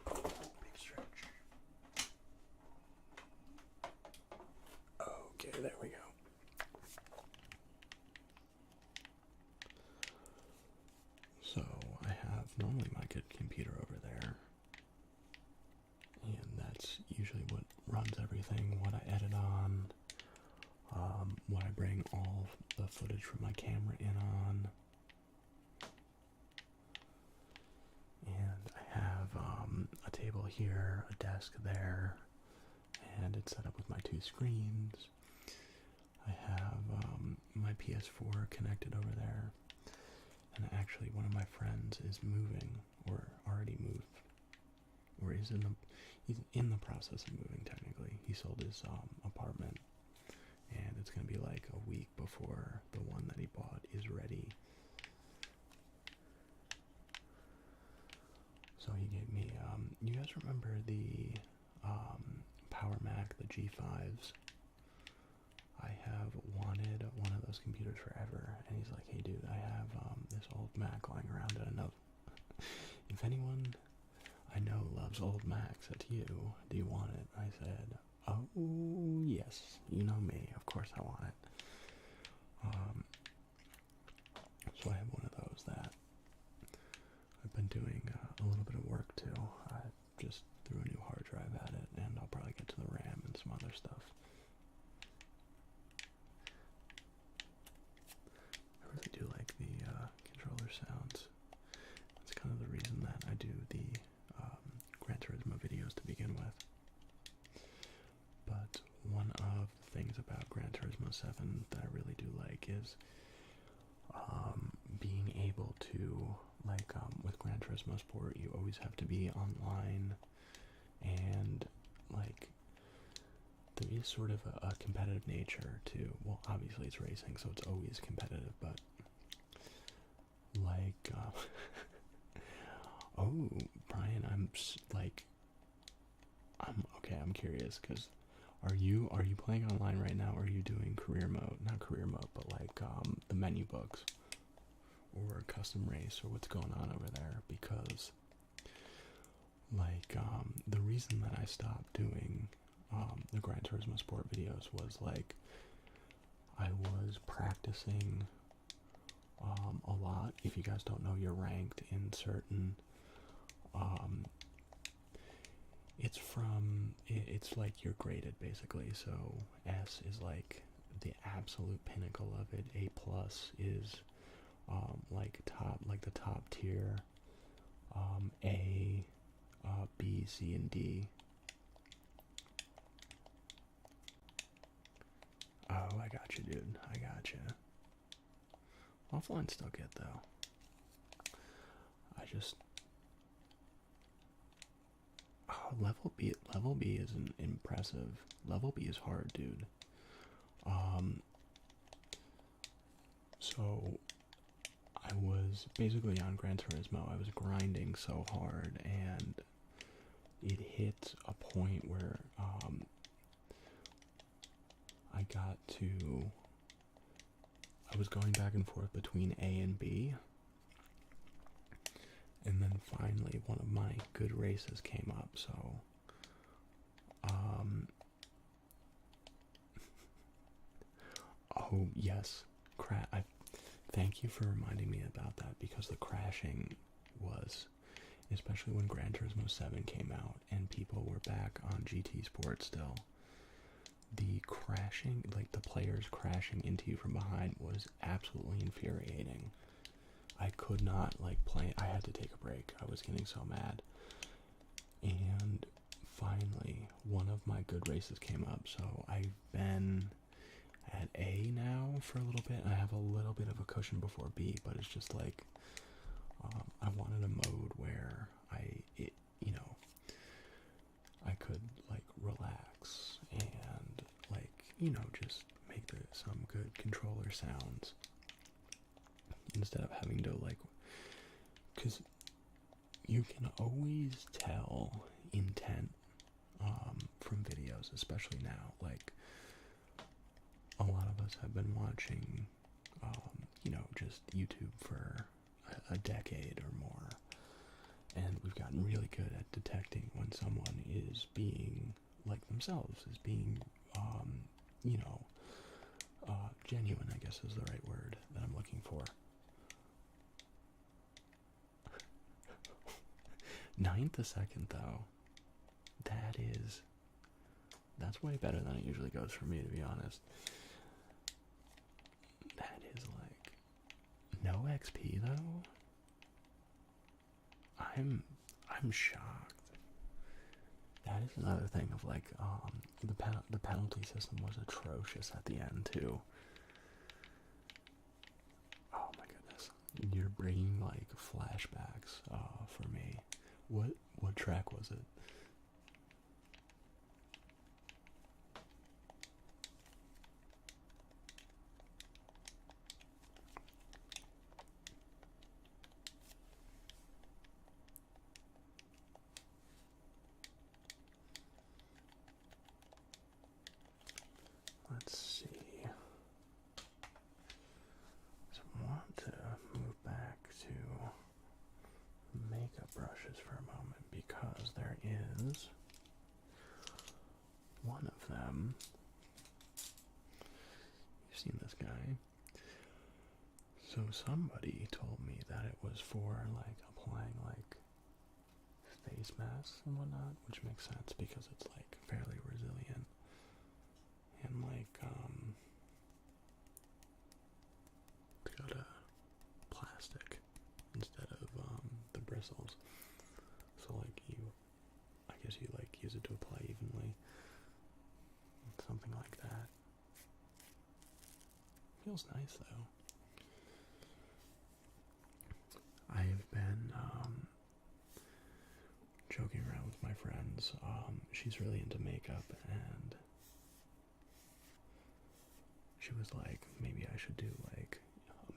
A: Big stretch. Okay, there we go. So I have normally my good computer over there, and that's usually what runs everything, what I edit on, what I bring all the footage from my camera in on. And I have a table here, a desk there, and it's set up with my 2 screens. I have my PS4 connected over there, and actually one of my friends is moving, or already moved, or he's in the process of moving technically. He sold his apartment, and it's going to be like a week before the one that he bought is ready. So he gave me, you guys remember the Power Mac, the G5s? I have wanted one of those computers forever, and he's like, hey dude, I have this old Mac lying around, and I know if anyone I know loves old Macs, it's you. Do you want it? I said, oh yes, you know me, of course I want it. So I have one of those that I've been doing a little bit of work too. I just threw a new hard drive at it, and I'll probably get to the RAM and some other stuff. I really do like the controller sounds. That's kind of the reason that I do the Gran Turismo videos to begin with. But one of the things about Gran Turismo 7 that I really do like is being able to, like, with Gran Turismo Sport, you always have to be online, and, like, there is sort of a competitive nature to, well, obviously it's racing, so it's always competitive, but, like, oh, Brian, I'm curious, because are you playing online right now, or are you doing career mode? Not career mode, but like the menu books or custom race, or what's going on over there? Because like the reason that I stopped doing the Gran Turismo Sport videos was like I was practicing a lot. If you guys don't know, you're ranked in certain it's like you're graded basically. So S is like the absolute pinnacle of it. A plus is like the top tier. A, B, C, and D. Oh, I got you, dude. I got you. Offline's still good though. Level B isn't impressive. Level B is hard, dude. So I was basically on Gran Turismo. I was grinding so hard, and it hit a point where I was going back and forth between A and B. And then finally one of my good races came up, so oh yes, thank you for reminding me about that, because the crashing was, especially when Gran Turismo 7 came out and people were back on GT Sport still, the crashing, like the players crashing into you from behind, was absolutely infuriating. I could not play. I had to take a break. I was getting so mad. And finally, one of my good races came up. So I've been at A now for a little bit. I have a little bit of a cushion before B, but it's just like I wanted a mode where just make some good controller sounds instead of having to, like, because you can always tell intent from videos, especially now. Like, a lot of us have been watching, just YouTube for a decade or more, and we've gotten really good at detecting when someone is being like themselves, is being, genuine, I guess is the right word that I'm looking for. 9th a second, though. That's way better than it usually goes for me, to be honest. That is like no XP though. I'm shocked. That is another thing of like the penalty system was atrocious at the end too. Oh my goodness, you're bringing like flashbacks for me. What track was it? Let's see. So I want to move back to makeup brushes for a moment because there is one of them. You've seen this guy. So somebody told me that it was for like applying like face masks and whatnot, which makes sense because it's like fairly resilient. And like, it's got a plastic instead of the bristles. So like I guess you like use it to apply evenly. Something like that. Feels nice though. I've been joking around with my friends. She's really into makeup, and she was like, maybe I should do like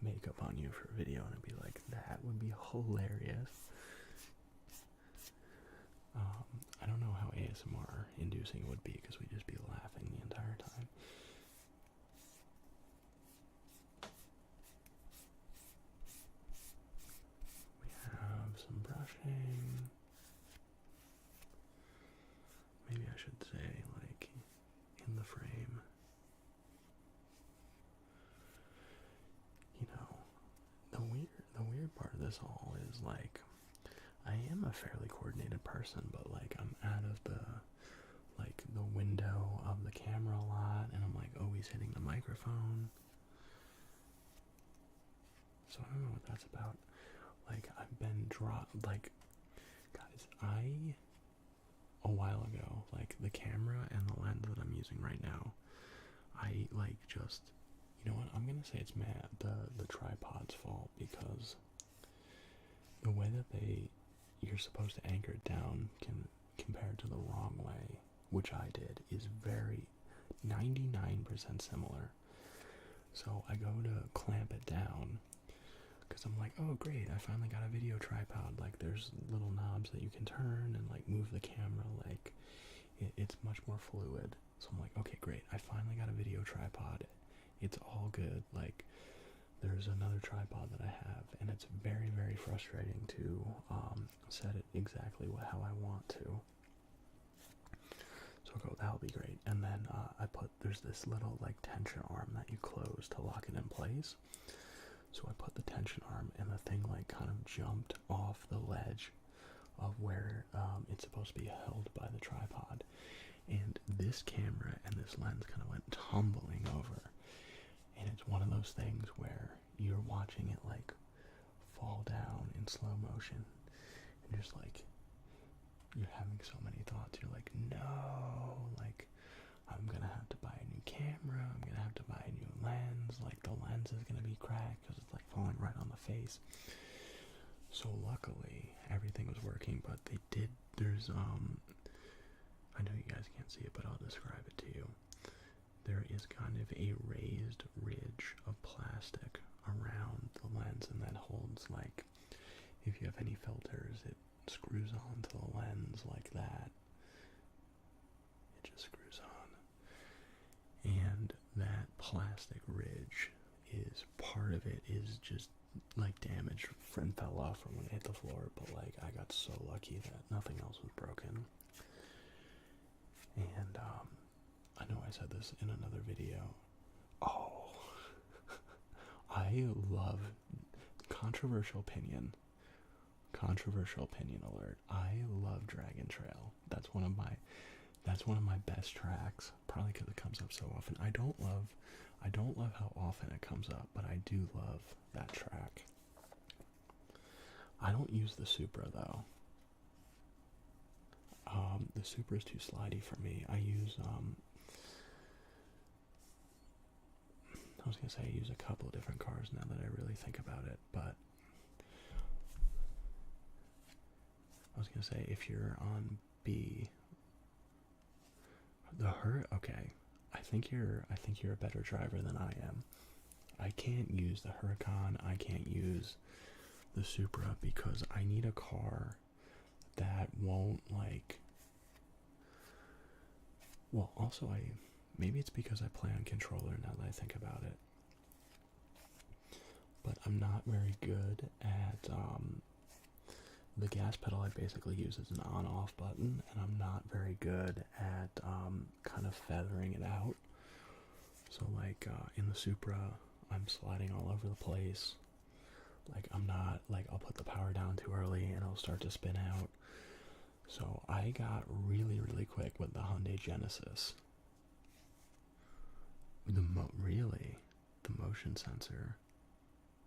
A: makeup on you for a video, and I'd be like, that would be hilarious. I don't know how ASMR inducing it would be because we'd just be laughing the entire time. We have some brushing. Maybe I should say like in the frame. The weird part of this all is like I am a fairly coordinated person, but like I'm out of the window of the camera a lot, and I'm like always hitting the microphone. So I don't know what that's about. Like I've been guys, a while ago, like the camera and the lens that I'm using right now, I like just, you know what, I'm gonna say it's the tripod's fault, because the way that you're supposed to anchor it down compared to the wrong way, which I did, is very 99% similar. So I go to clamp it down because I'm like, oh great, I finally got a video tripod. Like there's little knobs that you can turn and like move the camera, like it's much more fluid. So I'm like, okay great, I finally got a video tripod. It's all good. Like there's another tripod that I have, and it's very, very frustrating to set it exactly how I want to. So I go, that'll be great. And then there's this little like tension arm that you close to lock it in place. So I put the tension arm, and the thing like kind of jumped off the ledge of where it's supposed to be held by the tripod. And this camera and this lens kind of went tumbling over. And it's one of those things where you're watching it like fall down in slow motion, and just like you're having so many thoughts. You're like, no, like I'm gonna have to buy a new camera, I'm gonna have to buy a new lens, like the lens is gonna be cracked because it's like falling right on the face. So luckily everything was working, but there's I know you guys can't see it, but I'll describe it to you. there is kind of a raised ridge of plastic around the lens, and that holds, like, if you have any filters, it screws onto the lens like that. It just screws on. And that plastic ridge is, part of it is just like damaged and fell off from when it hit the floor, but like I got so lucky that nothing else was broken. And I know I said this in another video. Oh, I love, controversial opinion alert. I love Dragon Trail. That's one of my best tracks, probably because it comes up so often. I don't love how often it comes up, but I do love that track. I don't use the Supra though. The Supra is too slidey for me. I use I use a couple of different cars now that I really think about it, but I was gonna say, if you're on B, okay, I think you're a better driver than I am. I can't use the Huracan, I can't use the Supra, because I need a car that won't, like, well, also maybe it's because I play on controller now that I think about it, but I'm not very good at, the gas pedal I basically use as an on-off button, and I'm not very good at kind of feathering it out. So like in the Supra, I'm sliding all over the place. Like I'm not, like I'll put the power down too early and it'll start to spin out. So I got really, really quick with the Hyundai Genesis. Really? The motion sensor?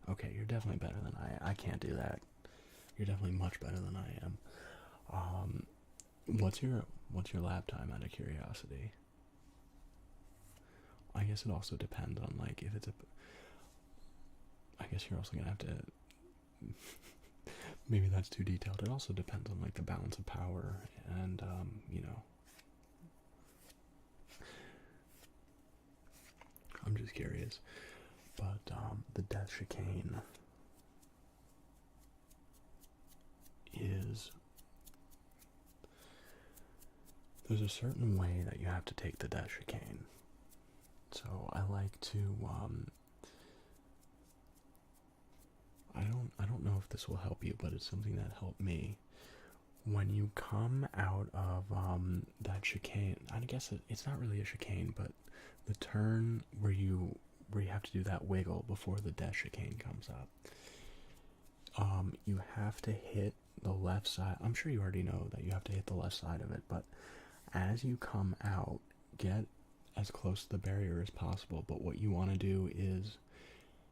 A: Okay, you're definitely better than I can't do that. You're definitely much better than I am. What's your lap time, out of curiosity? I guess it also depends on, like, if it's I guess you're also gonna have to maybe that's too detailed. It also depends on, like, the balance of power and you know. I'm just curious. But the death chicane is, there's a certain way that you have to take the death chicane. So I like to I don't know if this will help you, but it's something that helped me. When you come out of that chicane, I guess it's not really a chicane, but the turn where you have to do that wiggle before the death chicane comes up, you have to hit the left side. I'm sure you already know that you have to hit the left side of it, but as you come out, get as close to the barrier as possible. But what you want to do is,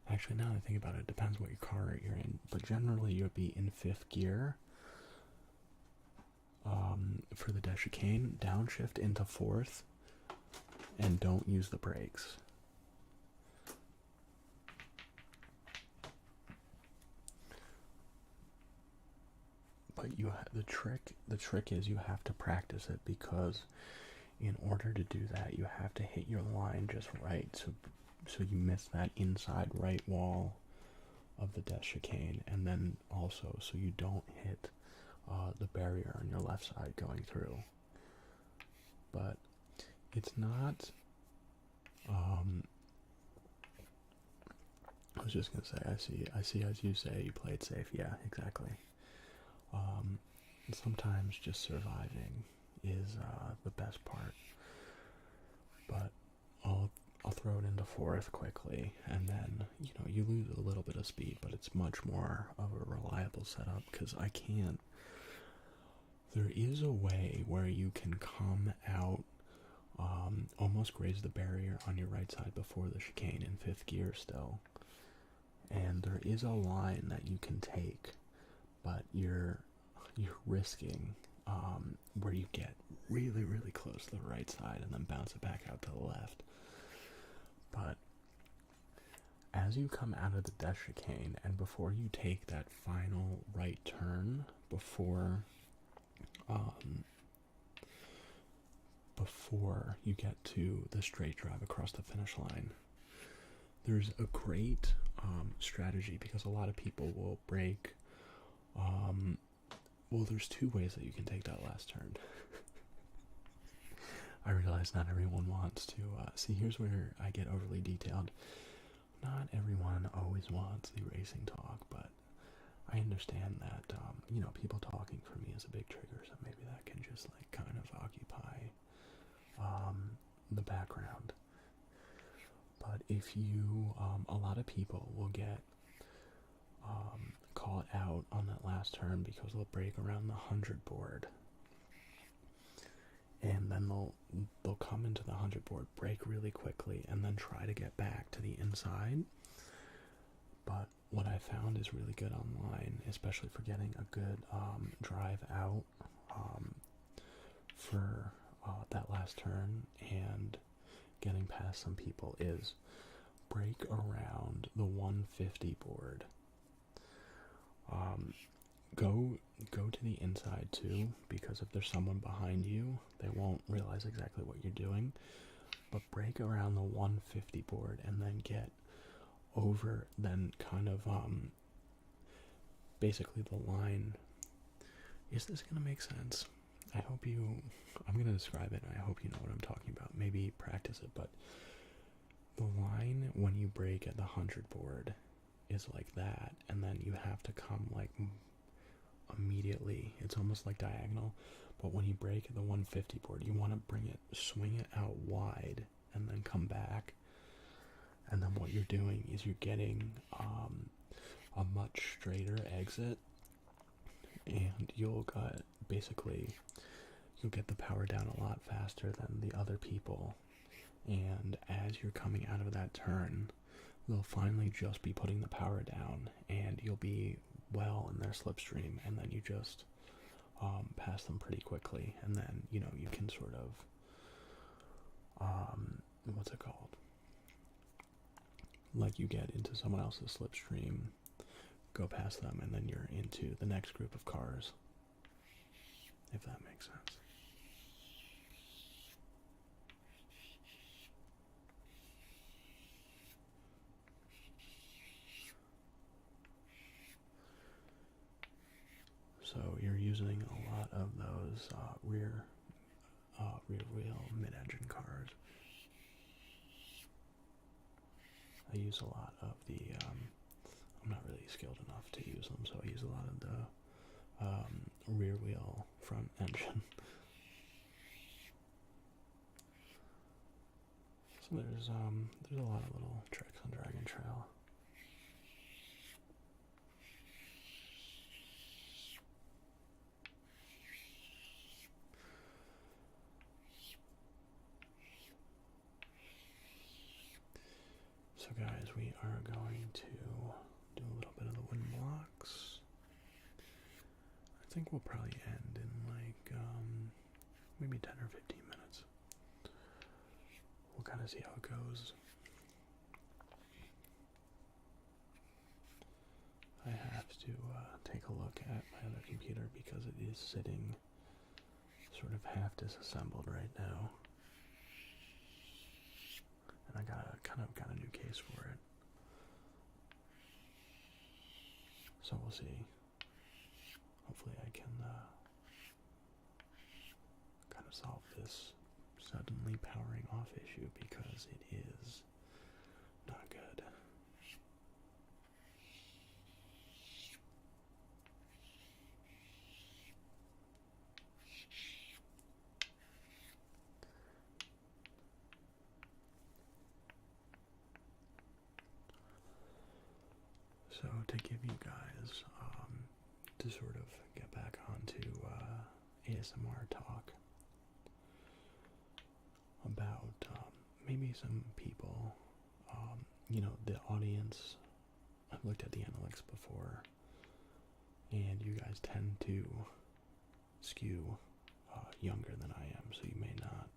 A: actually, now that I think about it, it depends what your car you're in, but generally you'll be in 5th gear for the death chicane, downshift into 4th, and don't use the brakes. But the trick is you have to practice it, because in order to do that, you have to hit your line just right, so you miss that inside right wall of the death chicane, and then also so you don't hit the barrier on your left side going through. But it's not, I was just gonna say, I see as you say, you play it safe. Yeah, exactly. Sometimes just surviving is the best part. But I'll throw it into 4th quickly, and then, you know, you lose a little bit of speed, but it's much more of a reliable setup, because I can't. There is a way where you can come out, almost graze the barrier on your right side before the chicane in 5th gear still. And there is a line that you can take, but you're risking where you get really, really close to the right side and then bounce it back out to the left. But as you come out of the death chicane, and before you take that final right turn, before before you get to the straight drive across the finish line. There's a great strategy because a lot of people will brake. Well, there's two ways that you can take that last turn. I realize not everyone wants to see. Here's where I get overly detailed. Not everyone always wants the racing talk, but I understand that people talking for me is a big trigger, so maybe that can just like kind of occupy the background. But if you, a lot of people will get caught out on that last turn because they'll brake around the 100 board, and then they'll come into the 100 board, brake really quickly, and then try to get back to the inside. But what I found is really good online, especially for getting a good drive out for that last turn and getting past some people, is brake around the 150 board. Go to the inside too, because if there's someone behind you, they won't realize exactly what you're doing. But brake around the 150 board and then get over, then kind of basically the line. Is this gonna make sense? I'm gonna describe it, and I hope you know what I'm talking about. Maybe practice it, but the line when you brake at the 100 board is like that, and then you have to come like immediately. It's almost like diagonal, but when you brake at the 150 board, you want to swing it out wide and then come back. And then what you're doing is you're getting a much straighter exit, and you'll get the power down a lot faster than the other people. And as you're coming out of that turn, they'll finally just be putting the power down, and you'll be well in their slipstream, and then you just pass them pretty quickly, and then you can sort of what's it called? Like you get into someone else's slipstream, go past them, and then you're into the next group of cars, if that makes sense. So you're using a lot of those rear wheel mid-engine cars. I use a lot of the, I'm not really skilled enough to use them, so I use a lot of the rear wheel front engine. So there's a lot of little tricks on Dragon Trail. So guys, we are going to do a little bit of the wooden blocks. I think we'll probably end in like maybe 10 or 15 minutes. We'll kind of see how it goes. I have to take a look at my other computer because it is sitting sort of half disassembled right now. And I got a new case for it. So we'll see. Hopefully I can kind of solve this suddenly powering off issue, because it is not good. So to give you guys, to sort of get back onto ASMR talk about maybe some people, the audience. I've looked at the analytics before, and you guys tend to skew younger than I am, so you may not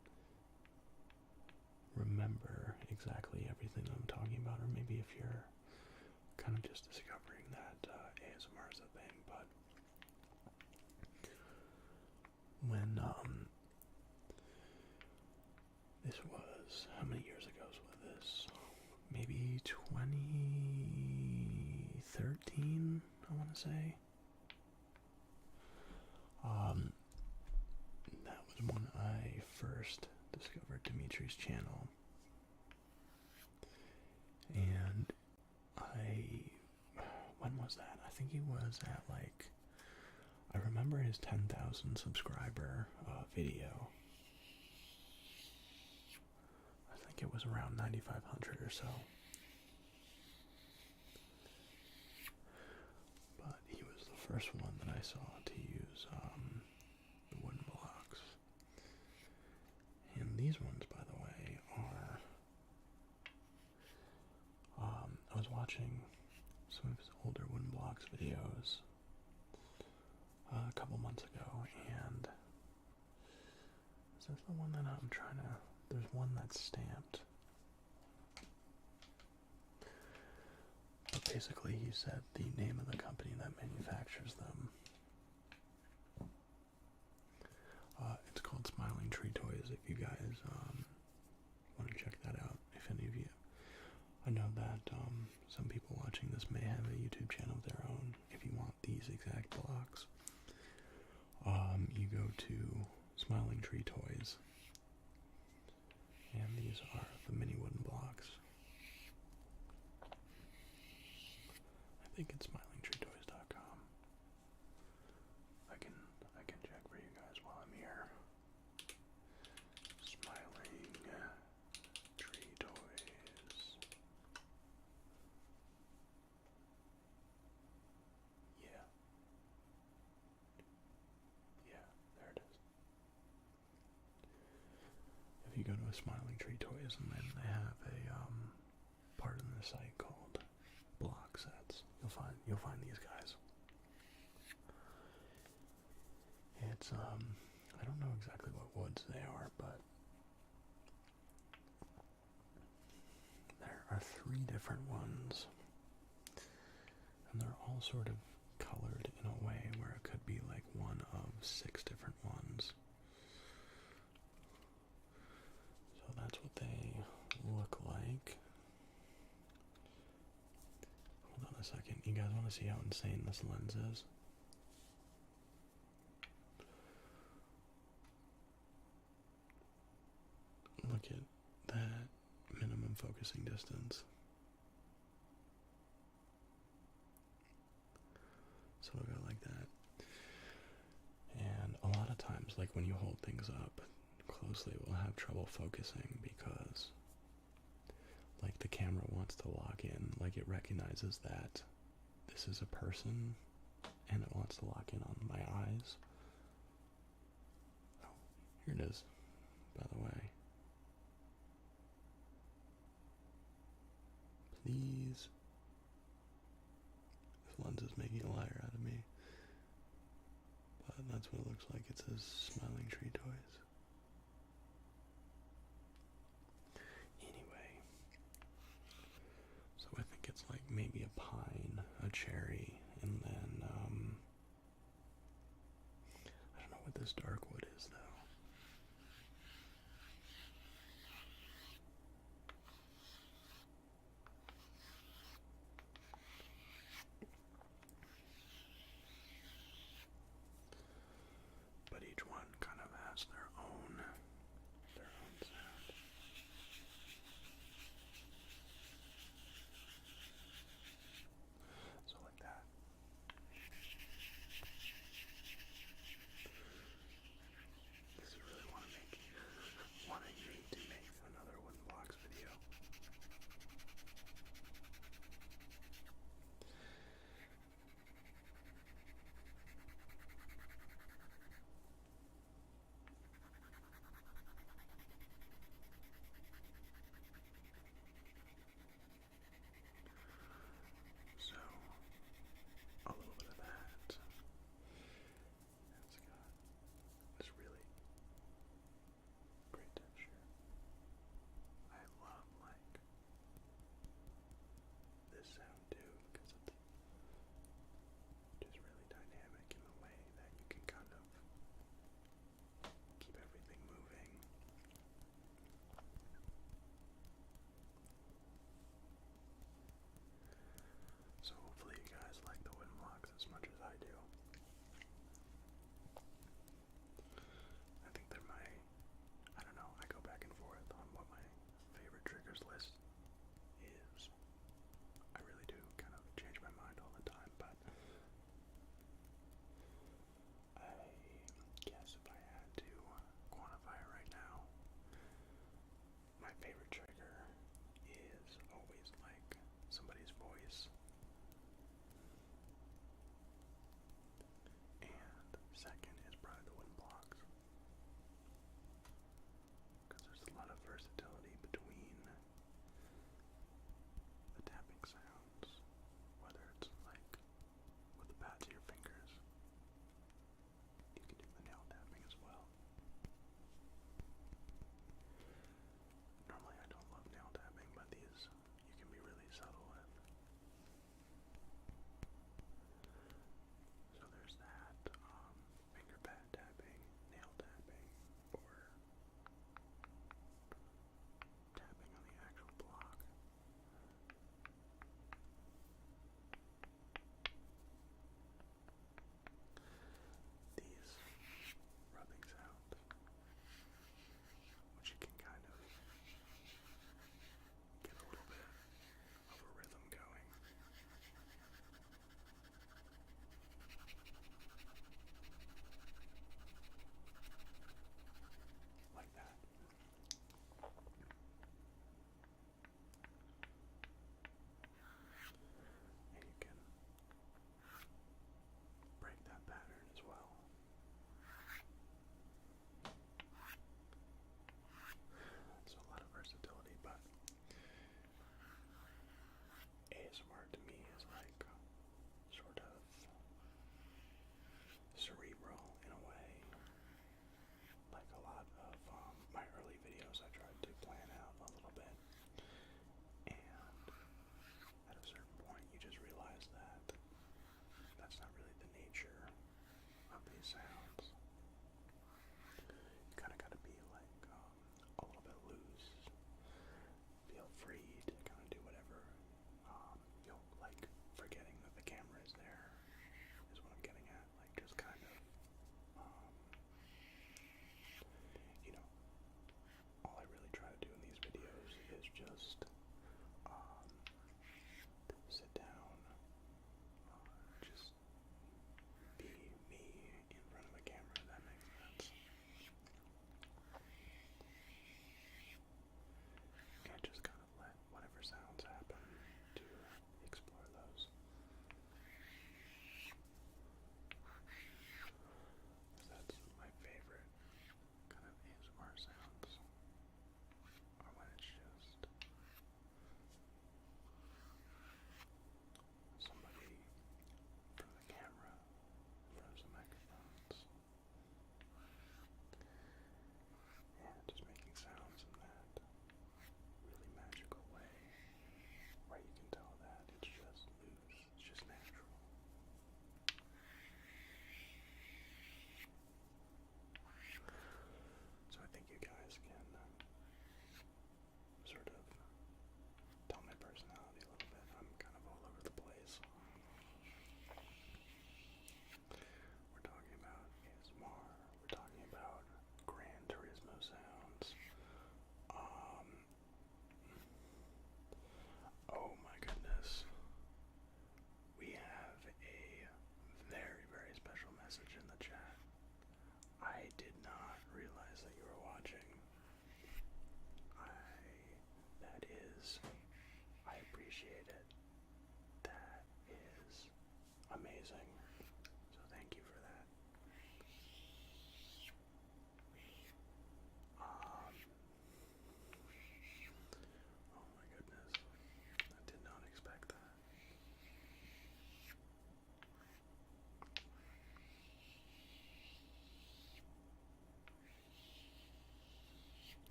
A: remember exactly everything that I'm talking about, or maybe if you're kind of just discovering that ASMR is a thing. But when maybe 2013, I want to say. That was when I first discovered Dimitri's channel. And when was that? I think he was at I remember his 10,000 subscriber video. I think it was around 9,500 or so. But he was the first one that I saw to use the wooden blocks. And these ones, by the way, are... I was watching some of his older wooden blocks videos a couple months ago, and is this the one that I'm trying to... There's one that's stamped. But basically he said the name of the company that manufactures them. It's called Smiling Tree Toys, if you guys want to check that out, if any of you. I know that some people watching this may have a YouTube channel of their own. If you want these exact blocks, you go to Smiling Tree Toys, and these are the mini wooden blocks. I think it's smilingtreetoys.com. I can check for you guys while I'm here. Smiling Tree Toys. Yeah. Yeah, there it is. If you go to a Smiling Tree Toys, and then they have a part in the site called block sets, you'll find these guys. It's I don't know exactly what woods they are, but there are 3 different ones, and they're all sort of colored in a way where it could be like one of 6 different ones. So that's what they look like. Hold on a second. You guys want to see how insane this lens is? Look at that minimum focusing distance. So it'll go like that. And a lot of times, like when you hold things up closely, it will have trouble focusing because like the camera wants to lock in, like it recognizes that this is a person and it wants to lock in on my eyes. Oh, here it is, by the way. Please. This lens is making a liar out of me. But that's what it looks like. It says Smiling Tree Toys. Anyway. So I think it's like maybe a pine, a cherry, and then, I don't know what this dark wood is though. But each one kind of has their